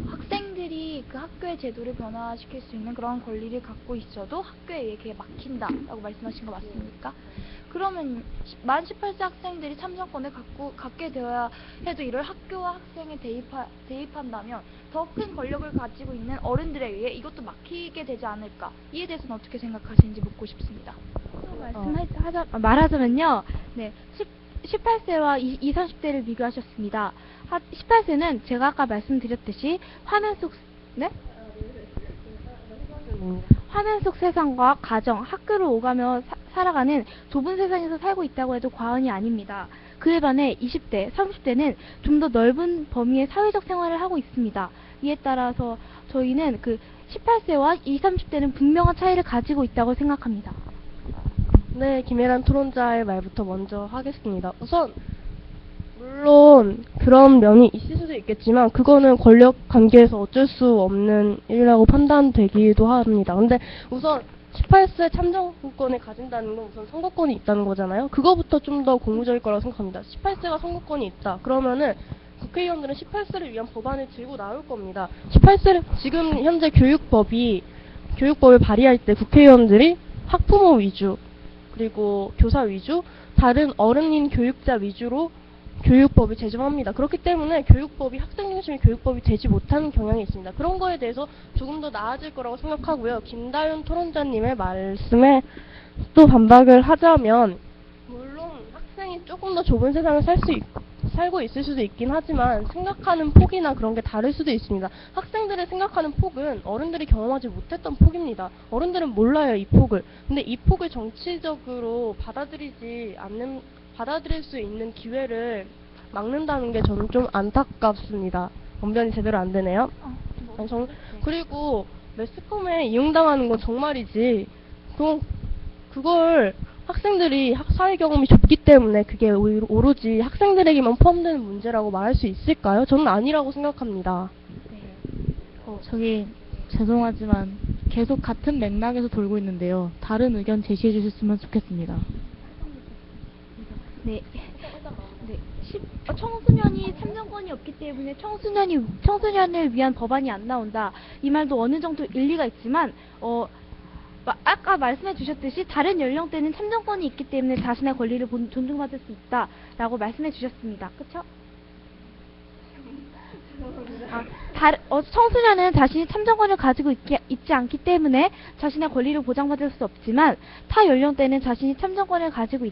학생들이 그 학교의 제도를 변화시킬 수 있는 그런 권리를 갖고 있어도 학교에 의해 막힌다라고 말씀하신 거 맞습니까? 그러면 만 18세 학생들이 참정권을 갖게 되어야 해도 이를 학교와 학생에 대입한다면 더 큰 권력을 가지고 있는 어른들에 의해 이것도 막히게 되지 않을까? 이에 대해서는 어떻게 생각하시는지 묻고 싶습니다. 말하자면요. 네. 18세와 20, 30대를 비교하셨습니다. 18세는 제가 아까 말씀드렸듯이 화면 속 세상과 가정, 학교를 오가며 살아가는 좁은 세상에서 살고 있다고 해도 과언이 아닙니다. 그에 반해 20대, 30대는 좀 더 넓은 범위의 사회적 생활을 하고 있습니다. 이에 따라서 저희는 그 18세와 20, 30대는 분명한 차이를 가지고 있다고 생각합니다. 네, 김혜란 토론자의 말부터 먼저 하겠습니다. 우선 물론 그런 면이 있을 수도 있겠지만 그거는 권력 관계에서 어쩔 수 없는 일이라고 판단되기도 합니다. 근데 우선 18세 참정권을 가진다는 건 우선 선거권이 있다는 거잖아요. 그거부터 좀 더 고무적일 거라고 생각합니다. 18세가 선거권이 있다. 그러면은 국회의원들은 18세를 위한 법안을 들고 나올 겁니다. 18세를 지금 현재 교육법을 발의할 때 국회의원들이 학부모 위주 그리고 교사 위주, 다른 어른인 교육자 위주로 교육법을 제정합니다. 그렇기 때문에 교육법이 학생 중심의 교육법이 되지 못하는 경향이 있습니다. 그런 거에 대해서 조금 더 나아질 거라고 생각하고요. 김다윤 토론자님의 말씀에 또 반박을 하자면 물론 학생이 조금 더 좁은 세상을 살고 있을 수도 있긴 하지만 생각하는 폭이나 그런 게 다를 수도 있습니다. 학생들의 생각하는 폭은 어른들이 경험하지 못했던 폭입니다. 어른들은 몰라요, 이 폭을. 근데 이 폭을 정치적으로 받아들일 수 있는 기회를 막는다는 게 저는 좀 안타깝습니다. 언변이 제대로 안 되네요. 그리고 매스컴에 이용당하는 건 정말이지. 그걸 학생들이 사회 경험이 좁기 때문에 그게 오로지 학생들에게만 포함되는 문제라고 말할 수 있을까요? 저는 아니라고 생각합니다. 저기 죄송하지만 계속 같은 맥락에서 돌고 있는데요. 다른 의견 제시해 주셨으면 좋겠습니다. 네. 청소년이 참정권이 없기 때문에 청소년을 위한 법안이 안 나온다. 이 말도 어느 정도 일리가 있지만, 아까 말씀해 주셨듯이 다른 연령대는 참정권이 있기 때문에 자신의 권리를 존중받을 수 있다라고 말씀해 주셨습니다. 그쵸? 청소년은 자신이 참정권을 가지고 있지 않기 때문에 자신의 권리를 보장받을 수 없지만 타 연령대는 자신이 참정권을 가지고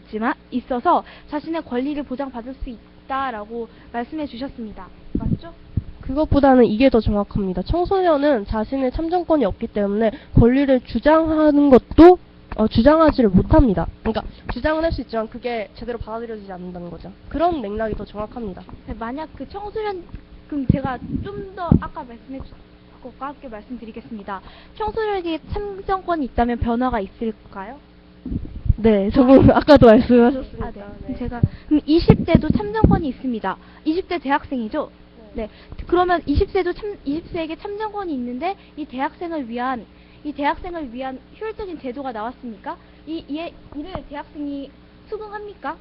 있어서 자신의 권리를 보장받을 수 있다라고 말씀해 주셨습니다. 맞죠? 그것보다는 이게 더 정확합니다. 청소년은 자신의 참정권이 없기 때문에 권리를 주장하지를 못합니다. 그러니까 주장은 할 수 있지만 그게 제대로 받아들여지지 않는다는 거죠. 그런 맥락이 더 정확합니다. 만약 그 청소년, 그럼 제가 좀 더 아까 말씀해 주신 것과 함께 말씀드리겠습니다. 청소년에게 참정권이 있다면 변화가 있을까요? 네, 저분 아까도 말씀하셨습니다. 네. 그럼 20대도 참정권이 있습니다. 20대 대학생이죠? 네. 그러면 20세에게 참정권이 있는데 이 대학생을 위한 효율적인 제도가 나왔습니까? 이를 대학생이 수긍합니까?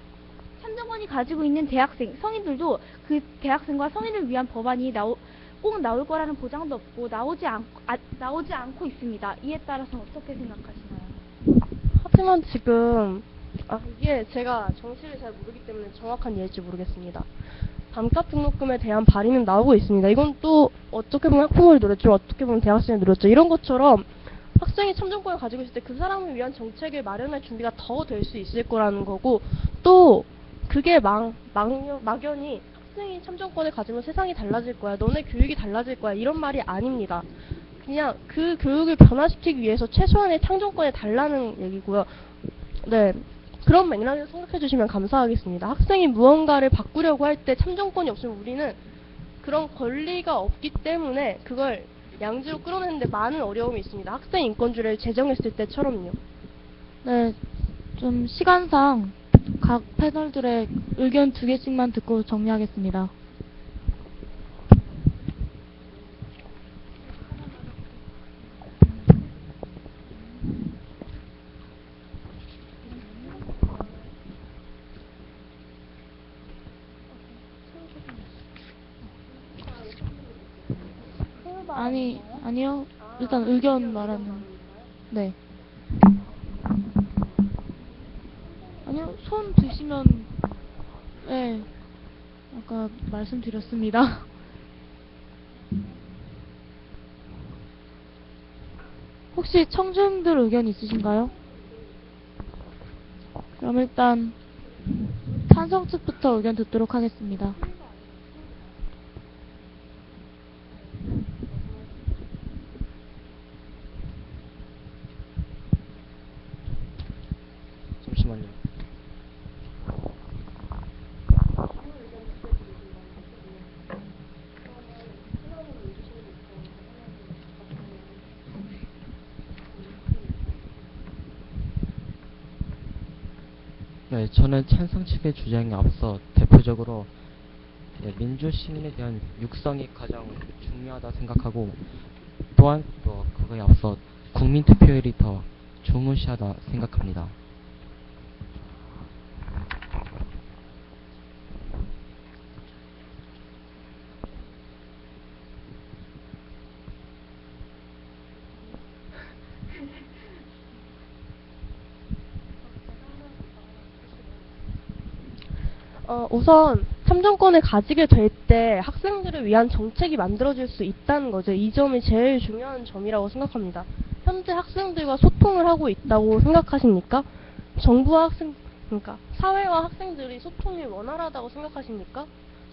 참정권이 가지고 있는 대학생, 성인들도 그 대학생과 성인을 위한 법안이 꼭 나올 거라는 보장도 없고 나오지 않고 있습니다. 이에 따라서 어떻게 생각하시나요? 하지만 지금 이게 제가 정치를 잘 모르기 때문에 정확한 이해일지 모르겠습니다. 반값 등록금에 대한 발의는 나오고 있습니다. 이건 또 어떻게 보면 학부모를 노렸죠, 어떻게 보면 대학생을 노렸죠. 이런 것처럼 학생이 참정권을 가지고 있을 때 그 사람을 위한 정책을 마련할 준비가 더 될 수 있을 거라는 거고, 또 그게 막연히 학생이 참정권을 가지면 세상이 달라질 거야, 너네 교육이 달라질 거야, 이런 말이 아닙니다. 그냥 그 교육을 변화시키기 위해서 최소한의 참정권을 달라는 얘기고요. 네, 그런 맥락에서 생각해 주시면 감사하겠습니다. 학생이 무언가를 바꾸려고 할 때 참정권이 없으면 우리는 그런 권리가 없기 때문에 그걸 양지로 끌어내는데 많은 어려움이 있습니다. 학생 인권주를 제정했을 때처럼요. 네, 좀 시간상 각 패널들의 의견 2개씩만 듣고 정리하겠습니다. 아니요. 일단 의견 말하는. 네. 아니요, 손 드시면, 네. 아까 말씀드렸습니다. 혹시 청중들 의견 있으신가요? 그럼 일단 찬성 측부터 의견 듣도록 하겠습니다. 잠시만요. 네, 저는 찬성 측의 주장에 앞서 대표적으로 민주 시민에 대한 육성이 가장 중요하다 생각하고, 또한 또 그거에 앞서 국민 투표율이 더 중요시하다 생각합니다. 우선 참정권을 가지게 될 때 학생들을 위한 정책이 만들어질 수 있다는 거죠. 이 점이 제일 중요한 점이라고 생각합니다. 현재 학생들과 소통을 하고 있다고 생각하십니까? 정부와 그러니까 사회와 학생들이 소통이 원활하다고 생각하십니까?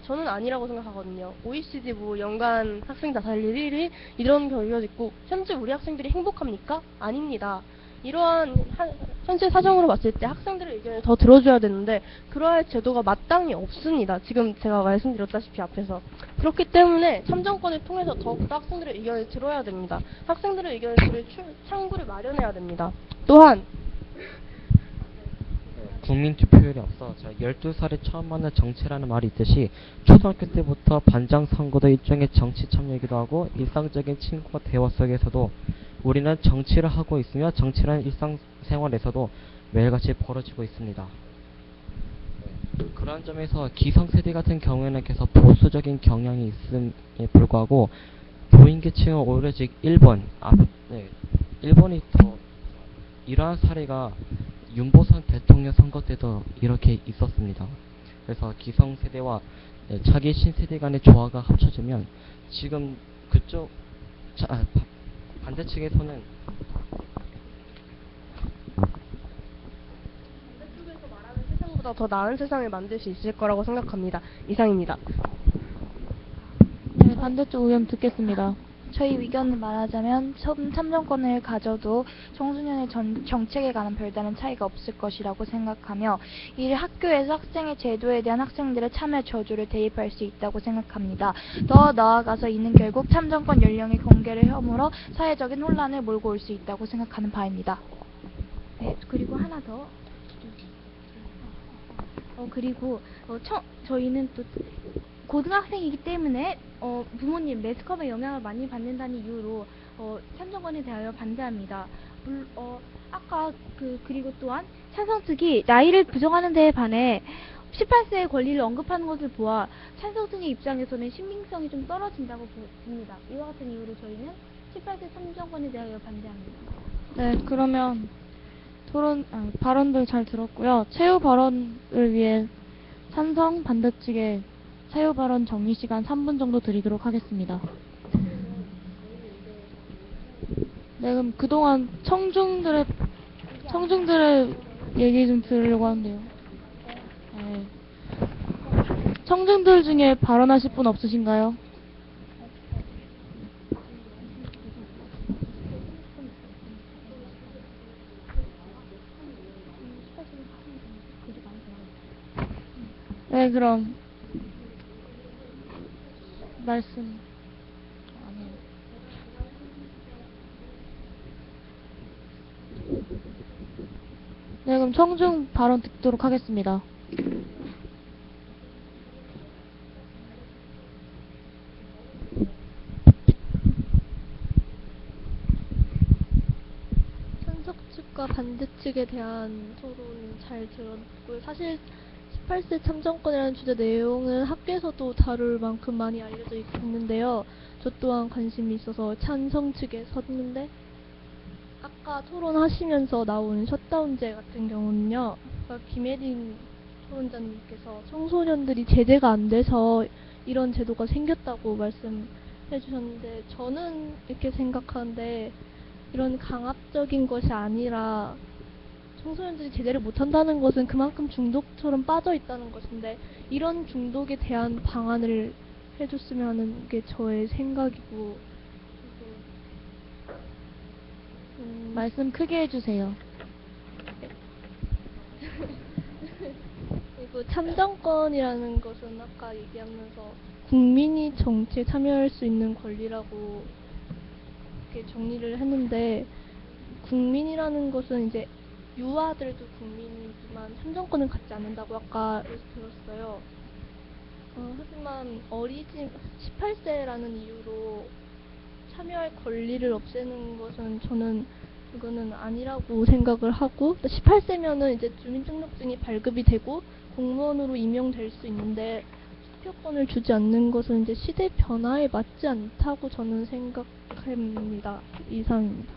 저는 아니라고 생각하거든요. OECD 연간 학생 자살률 1위 이런 결과가 있고, 현재 우리 학생들이 행복합니까? 아닙니다. 이러한 현실 사정으로 봤을 때 학생들의 의견을 더 들어줘야 되는데 그러할 제도가 마땅히 없습니다. 지금 제가 말씀드렸다시피 앞에서. 그렇기 때문에 참정권을 통해서 더욱더 학생들의 의견을 들어야 됩니다. 학생들의 의견을 들을 창구를 마련해야 됩니다. 또한 국민 투표율에 앞서 제가 12살에 처음 만난 정치라는 말이 있듯이, 초등학교 때부터 반장 선거도 일종의 정치 참여이기도 하고, 일상적인 친구와 대화 속에서도 우리는 정치를 하고 있으며 정치라는 일상생활에서도 매일같이 벌어지고 있습니다. 그러한 점에서 기성세대 같은 경우에는 계속 보수적인 경향이 있음에 불구하고 노인계층은 오히려 즉 일본이 더 이러한 사례가 윤보선 대통령 선거 때도 이렇게 있었습니다. 그래서 기성세대와 차기 신세대 간의 조화가 합쳐지면 지금 그쪽 반대측에서는 세상보다 더 나은 세상을 만들 수 있을 거라고 생각합니다. 이상입니다. 네, 반대쪽 의견 듣겠습니다. 저희 의견을 말하자면 참정권을 가져도 청소년의 정책에 관한 별다른 차이가 없을 것이라고 생각하며, 이를 학교에서 학생의 제도에 대한 학생들의 참여 저주를 대입할 수 있다고 생각합니다. 더 나아가서 이는 결국 참정권 연령의 공개를 허물어 사회적인 혼란을 몰고 올 수 있다고 생각하는 바입니다. 네, 그리고 하나 더. 저희는 또 고등학생이기 때문에 부모님 매스컴의 영향을 많이 받는다는 이유로 참정권에 대하여 반대합니다. 그리고 또한 찬성 측이 나이를 부정하는 데에 반해 18세의 권리를 언급하는 것을 보아 찬성 측의 입장에서는 신빙성이 좀 떨어진다고 봅니다. 이와 같은 이유로 저희는 18세 참정권에 대하여 반대합니다. 네, 그러면 발언들 잘 들었고요. 최후 발언을 위해 찬성 반대 측에 최후 발언 정리 시간 3분 정도 드리도록 하겠습니다. 네, 그럼 그동안 청중들의 얘기 좀 들으려고 하는데요. 네. 청중들 중에 발언하실 분 없으신가요? 네, 그럼 말씀. 아니에요. 네, 그럼 청중 발언 듣도록 하겠습니다. 찬석 측과 반대 측에 대한 토론 잘 들었고요. 사실 18세 참정권이라는 주제 내용은 학교에서도 다룰 만큼 많이 알려져 있는데요. 저 또한 관심이 있어서 찬성 측에 섰는데 아까 토론하시면서 나온 셧다운제 같은 경우는요. 아까 김혜린 토론자님께서 청소년들이 제재가 안 돼서 이런 제도가 생겼다고 말씀해 주셨는데 저는 이렇게 생각하는데 이런 강압적인 것이 아니라 청소년들이 제대를 못한다는 것은 그만큼 중독처럼 빠져 있다는 것인데 이런 중독에 대한 방안을 해줬으면 하는 게 저의 생각이고 말씀 크게 해주세요. 그리고 참정권이라는 것은 아까 얘기하면서 국민이 정치에 참여할 수 있는 권리라고 이렇게 정리를 했는데 국민이라는 것은 이제 유아들도 국민이지만 참정권을 갖지 않는다고 아까 들었어요. 하지만 어리지 18세라는 이유로 참여할 권리를 없애는 것은 저는 그거는 아니라고 생각을 하고 18세면은 이제 주민등록증이 발급이 되고 공무원으로 임용될 수 있는데 투표권을 주지 않는 것은 이제 시대 변화에 맞지 않다고 저는 생각합니다. 이상입니다.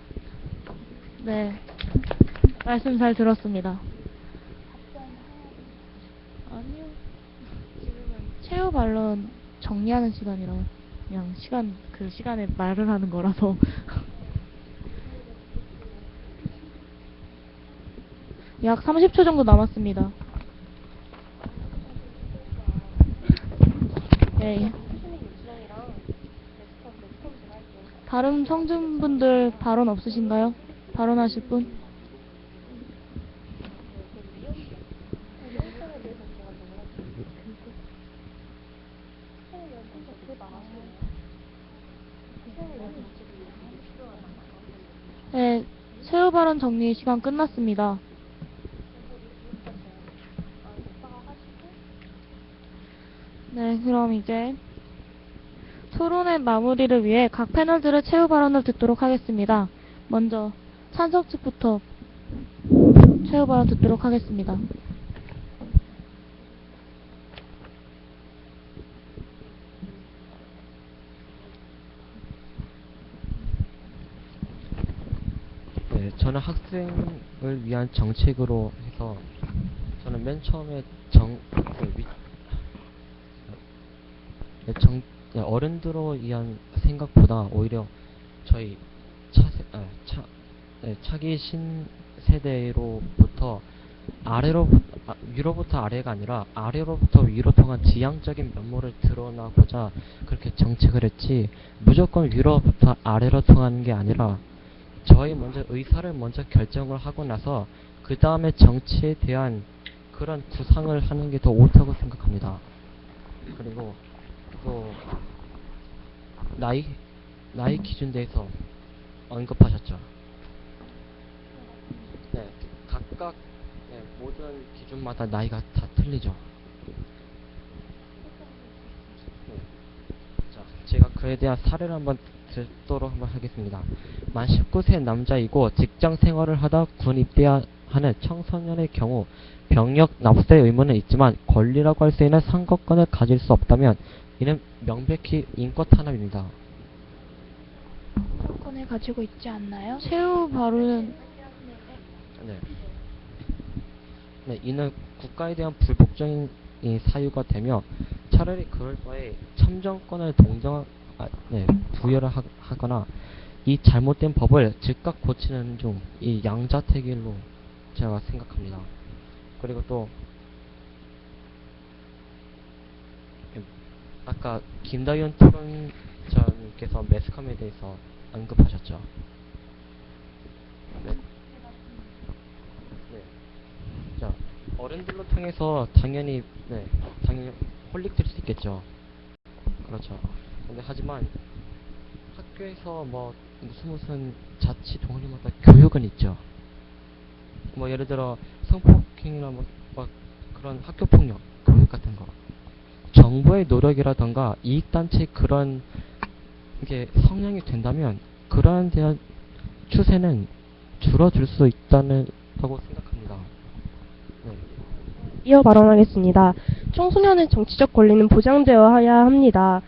네, 말씀 잘 들었습니다. 아니요. 지금은 최후 반론 정리하는 시간이라 그냥 그 시간에 말을 하는 거라서. 약 30초 정도 남았습니다. 네. 다른 청중분들 발언 없으신가요? 발언하실 분? 네, 최후 발언 정리 시간 끝났습니다. 네, 그럼 이제 토론의 마무리를 위해 각 패널들의 최후 발언을 듣도록 하겠습니다. 먼저 찬석 측부터 최후 발언 듣도록 하겠습니다. 네, 저는 학생을 위한 정책으로 해서 저는 맨 처음에 어른들을 위한 생각보다 오히려 저희 차기 신세대로부터 위로부터 아래가 아니라 아래로부터 위로 통한 지향적인 면모를 드러나고자 그렇게 정책을 했지, 무조건 위로부터 아래로 통하는 게 아니라 저희 먼저 의사를 먼저 결정을 하고 나서 그 다음에 정치에 대한 그런 구상을 하는 게 더 옳다고 생각합니다. 그리고 또 나이 기준대에서 언급하셨죠. 네, 각각 모든 기준마다 나이가 다 틀리죠. 네. 자, 제가 그에 대한 사례를 한번 듣도록 한번 하겠습니다. 만 19세 남자이고 직장 생활을 하다 군 입대하는 청소년의 경우 병력 납세 의무는 있지만 권리라고 할 수 있는 선거권을 가질 수 없다면 이는 명백히 인권 탄압입니다. 선거권을 가지고 있지 않나요? 최후 발언은 네, 이는 국가에 대한 불복종인 사유가 되며 차라리 그럴 바에 참정권을 부여를 하거나 이 잘못된 법을 즉각 고치는 중 이 양자택일로 제가 생각합니다. 그리고 또 아까 김다윤 토론자님께서 매스컴에 대해서 언급하셨죠. 네. 자, 어른들로 통해서 당연히 홀릭될 수 있겠죠. 그렇죠. 근데 하지만 학교에서 뭐 무슨 자치 동아리마다 교육은 있죠. 뭐 예를 들어 성폭행이나 뭐 그런 학교 폭력, 교육 같은 거. 정부의 노력이라던가 이익단체 그런 게 성향이 된다면 그러한 대한 추세는 줄어들 수 있다고 생각합니다. 네. 이어 발언하겠습니다. 청소년의 정치적 권리는 보장되어야 합니다.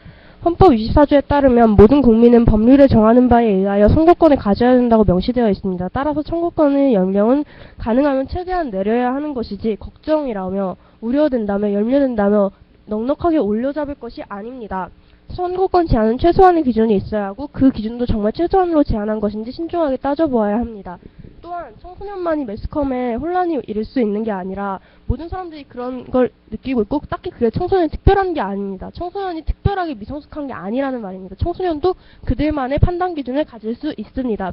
헌법 24조에 따르면 모든 국민은 법률에 정하는 바에 의하여 선거권을 가져야 된다고 명시되어 있습니다. 따라서 선거권의 연령은 가능하면 최대한 내려야 하는 것이지 걱정이라며 우려된다며 염려된다며 넉넉하게 올려잡을 것이 아닙니다. 선거권 제한은 최소한의 기준이 있어야 하고 그 기준도 정말 최소한으로 제한한 것인지 신중하게 따져보아야 합니다. 또한 청소년만이 매스컴에 혼란이 일을 수 있는 게 아니라 모든 사람들이 그런 걸 느끼고 있고 딱히 그게 청소년이 특별한 게 아닙니다. 청소년이 특별하게 미성숙한 게 아니라는 말입니다. 청소년도 그들만의 판단 기준을 가질 수 있습니다.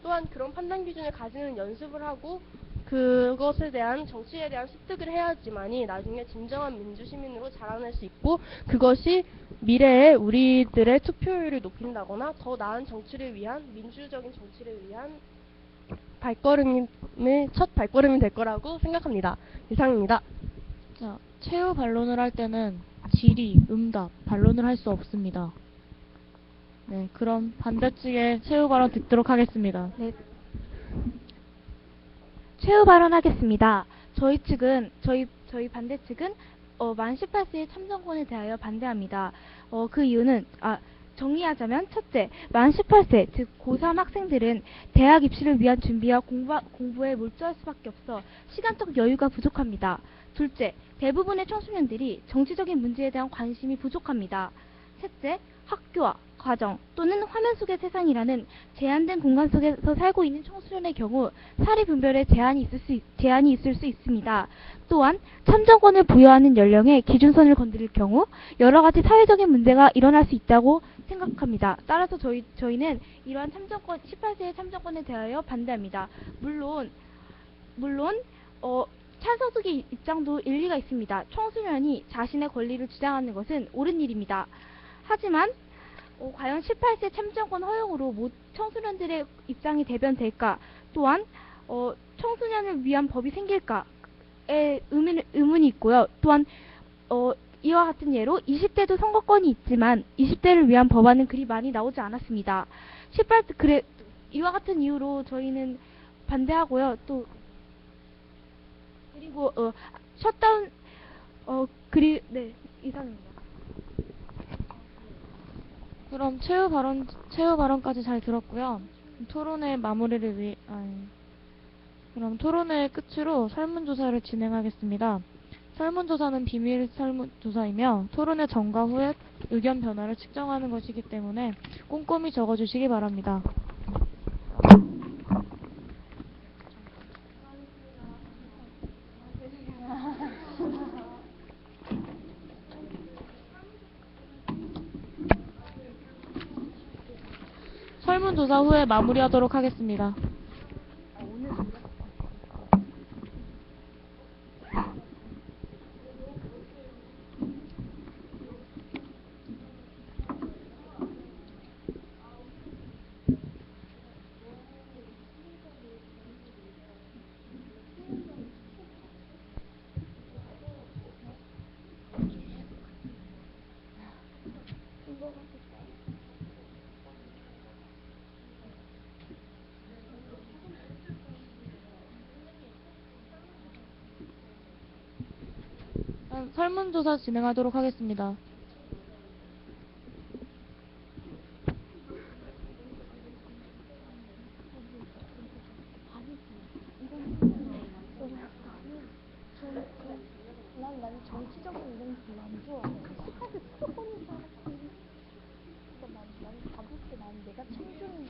또한 그런 판단 기준을 가지는 연습을 하고 그것에 대한 정치에 대한 습득을 해야지만이 나중에 진정한 민주시민으로 자라날 수 있고 그것이 미래에 우리들의 투표율을 높인다거나 더 나은 정치를 위한 민주적인 정치를 위한 첫 발걸음이 될 거라고 생각합니다. 이상입니다. 자, 최후 반론을 할 때는 질의, 응답, 반론을 할 수 없습니다. 네, 그럼 반대측의 최후 발언 듣도록 하겠습니다. 네. 최후 발언하겠습니다. 저희 반대 측은 만 18세의 참정권에 대하여 반대합니다. 그 이유는 정리하자면 첫째, 만 18세, 즉 고3 학생들은 대학 입시를 위한 준비와 공부에 몰두할 수밖에 없어 시간적 여유가 부족합니다. 둘째, 대부분의 청소년들이 정치적인 문제에 대한 관심이 부족합니다. 셋째, 학교와 가정 또는 화면 속의 세상이라는 제한된 공간 속에서 살고 있는 청소년의 경우 사리 분별에 제한이 있을 수 있습니다. 또한 참정권을 부여하는 연령의 기준선을 건드릴 경우 여러 가지 사회적인 문제가 일어날 수 있다고 생각합니다. 따라서 저희는 이러한 18세의 참정권에 대하여 반대합니다. 물론 찬성적인 입장도 일리가 있습니다. 청소년이 자신의 권리를 주장하는 것은 옳은 일입니다. 하지만 과연 18세 참정권 허용으로 청소년들의 입장이 대변될까? 또한 청소년을 위한 법이 생길까에 의문이 있고요. 또한 이와 같은 예로 20대도 선거권이 있지만 20대를 위한 법안은 그리 많이 나오지 않았습니다. 이와 같은 이유로 저희는 반대하고요. 또 그리고 셧다운 네, 이상입니다. 그럼 최후 발언까지 잘 들었고요. 토론의 마무리를 그럼 토론의 끝으로 설문조사를 진행하겠습니다. 설문조사는 비밀 설문조사이며 토론의 전과 후에 의견 변화를 측정하는 것이기 때문에 꼼꼼히 적어주시기 바랍니다. 설문조사 후에 마무리하도록 하겠습니다. 설문조사 진행하도록 하겠습니다. 나는 정치적인 이런 별로 안 좋아. 사실 수도권인 사람들이 나는 가볼 때 나는 내가 청소년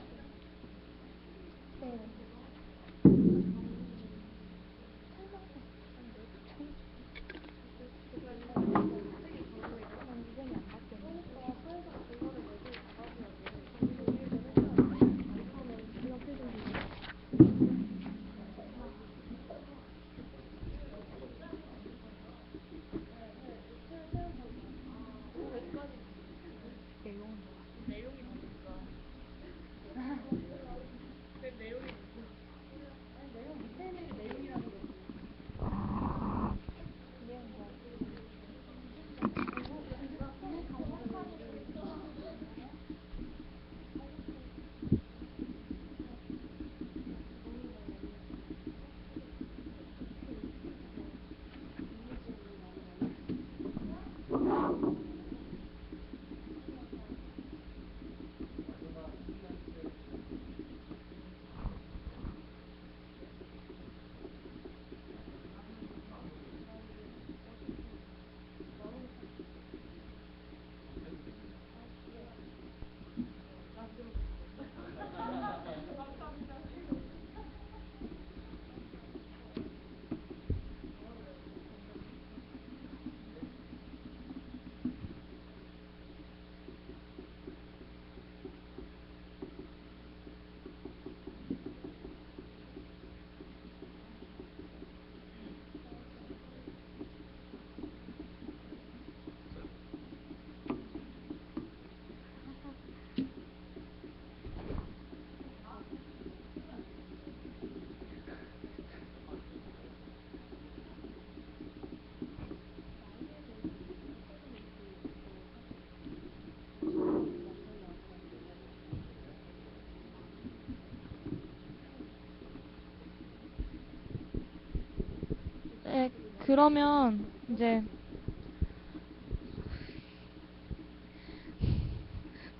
그러면 이제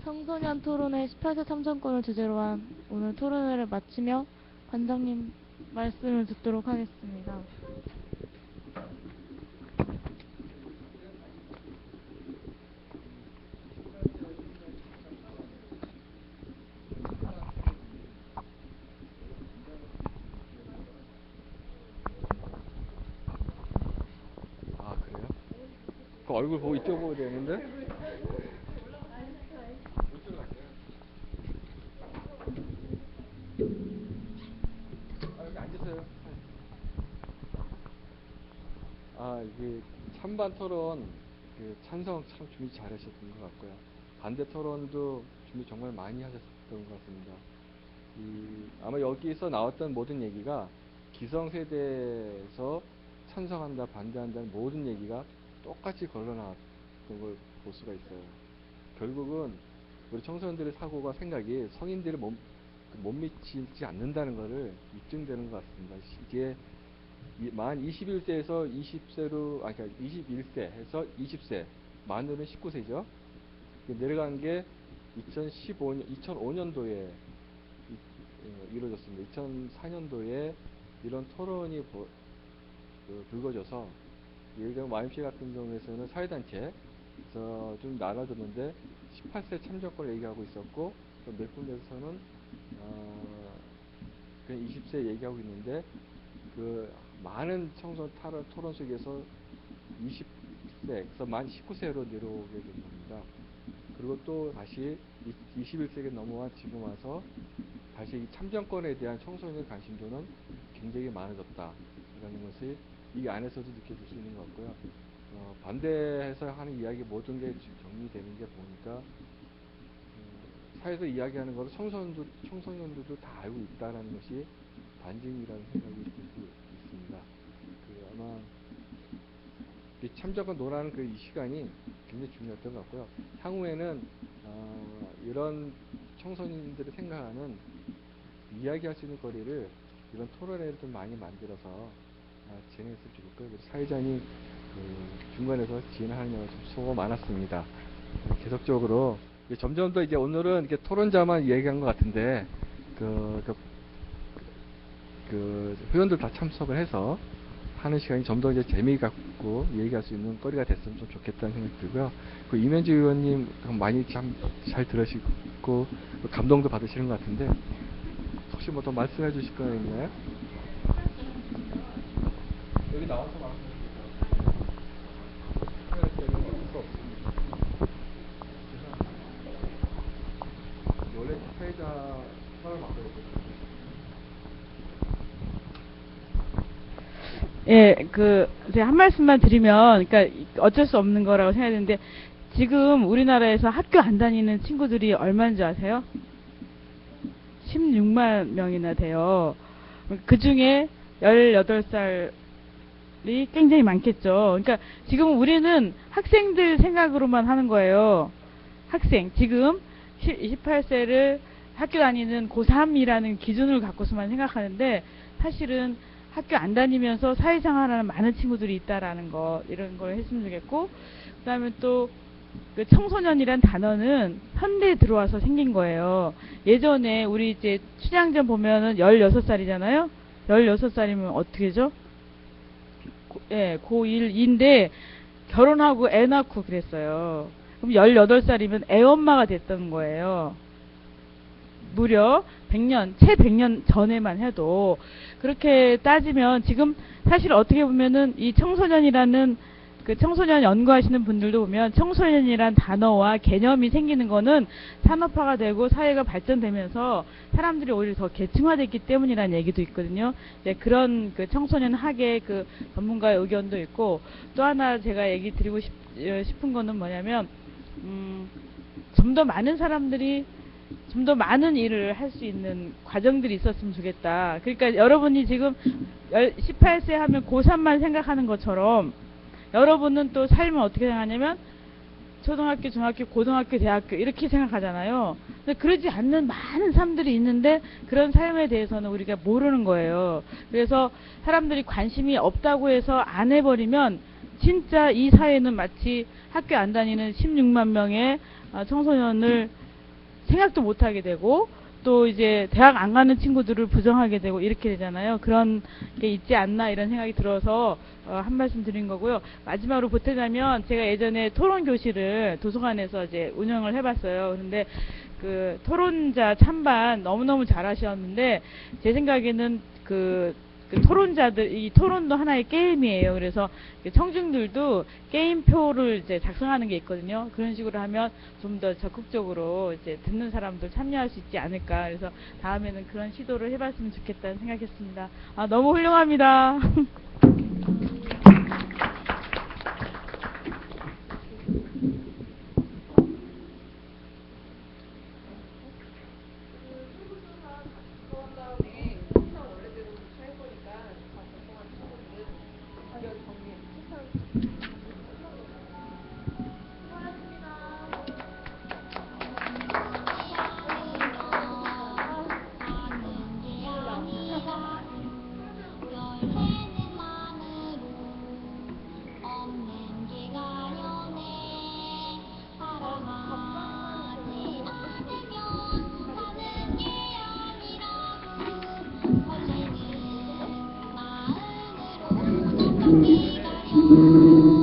청소년 토론회 18세 참정권을 주제로 한 오늘 토론회를 마치며 관장님 말씀을 듣도록 하겠습니다. 아, 그래요? 그 얼굴 보고 이쪽 보고 되는데? 여기 앉으세요. 이게 찬반 토론 그 찬성 참 준비 잘하셨던 것 같고요. 반대 토론도 준비 정말 많이 하셨던 것 같습니다. 아마 여기서 나왔던 모든 얘기가 기성세대에서 찬성한다, 반대한다는 모든 얘기가 똑같이 걸러나왔던 걸 볼 수가 있어요. 결국은 우리 청소년들의 사고가 생각이 성인들을 못 미치지 않는다는 것을 입증되는 것 같습니다. 이게 만 21세에서 20세로, 그러니까 21세에서 20세, 만으로는 19세죠. 내려간 게 2005년도에 이루어졌습니다. 2004년도에 이런 토론이 불거져서, 예를 들면 YMCA 같은 경우에서는 사회단체에서 좀 나눠줬는데 18세 참정권을 얘기하고 있었고, 또 몇 군데에서는 그냥 20세 얘기하고 있는데, 그 많은 청소년 토론 속에서 20세에서 만 19세로 내려오게 된 겁니다. 그리고 또 다시 21세기 넘어와 지금 와서 다시 이 참정권에 대한 청소년의 관심도는 굉장히 많아졌다. 라는 것이 이 안에서도 느껴질 수 있는 것 같고요. 반대해서 하는 이야기 모든 게 정리되는 게 보니까 사회에서 이야기하는 거를 청소년들도 다 알고 있다는 것이 반증이라는 생각이 들 수 있습니다. 아마 이 참정권 논하는 이 시간이 굉장히 중요했던 것 같고요. 향후에는 이런 청소년들이 생각하는 이야기할 수 있는 거리를 이런 토론회를 좀 많이 만들어서 진행했으면 좋겠고요. 사회자님 중간에서 진행하느냐고 좀 수고가 많았습니다. 계속적으로 점점 더 이제 오늘은 이렇게 토론자만 얘기한 것 같은데 회원들 다 참석을 해서 하는 시간이 좀 더 이제 재미있고 얘기할 수 있는 거리가 됐으면 좀 좋겠다는 생각이 들고요. 이면주 의원님 많이 참 잘 들으시고 감동도 받으시는 것 같은데 혹시 뭐 더 말씀해 주실 거 있나요? 여기 나와서 말씀해 주세요. 원래 사회자 사람을 만들었거든요. 예, 제가 한 말씀만 드리면, 그러니까 어쩔 수 없는 거라고 생각했는데, 지금 우리나라에서 학교 안 다니는 친구들이 얼마인 줄 아세요? 16만 명이나 돼요. 그 중에 18살이 굉장히 많겠죠. 그러니까 지금 우리는 학생들 생각으로만 하는 거예요. 학생. 지금 28세를 학교 다니는 고3이라는 기준을 갖고서만 생각하는데, 사실은 학교 안 다니면서 사회생활하는 많은 친구들이 있다라는 거, 이런 걸 했으면 좋겠고, 그 다음에 또 그 청소년이란 단어는 현대에 들어와서 생긴 거예요. 예전에 우리 이제 춘향전 보면은 16살이잖아요. 16살이면 어떻게죠? 고1, 2인데 결혼하고 애 낳고 그랬어요. 그럼 18살이면 애 엄마가 됐던 거예요. 무려 100년, 채 100년 전에만 해도. 그렇게 따지면 지금 사실 어떻게 보면은 이 청소년이라는 청소년 연구하시는 분들도 보면 청소년이란 단어와 개념이 생기는 거는 산업화가 되고 사회가 발전되면서 사람들이 오히려 더 계층화됐기 때문이라는 얘기도 있거든요. 그런 청소년 학의 전문가의 의견도 있고, 또 하나 제가 얘기 드리고 싶은 거는 뭐냐면, 좀 더 많은 사람들이 좀 더 많은 일을 할 수 있는 과정들이 있었으면 좋겠다. 그러니까 여러분이 지금 18세 하면 고3만 생각하는 것처럼 여러분은 또 삶을 어떻게 생각하냐면 초등학교, 중학교, 고등학교, 대학교 이렇게 생각하잖아요. 근데 그러지 않는 많은 사람들이 있는데 그런 삶에 대해서는 우리가 모르는 거예요. 그래서 사람들이 관심이 없다고 해서 안 해버리면 진짜 이 사회는 마치 학교 안 다니는 16만 명의 청소년을 생각도 못하게 되고 또 이제 대학 안 가는 친구들을 부정하게 되고 이렇게 되잖아요. 그런 게 있지 않나 이런 생각이 들어서 한 말씀 드린 거고요. 마지막으로 보태자면 제가 예전에 토론 교실을 도서관에서 이제 운영을 해봤어요. 그런데 그 토론자 찬반 너무너무 잘하셨는데 제 생각에는 그 토론자들, 이 토론도 하나의 게임이에요. 그래서 청중들도 게임표를 이제 작성하는 게 있거든요. 그런 식으로 하면 좀 더 적극적으로 이제 듣는 사람들 참여할 수 있지 않을까. 그래서 다음에는 그런 시도를 해봤으면 좋겠다는 생각했습니다. 너무 훌륭합니다. 마음으로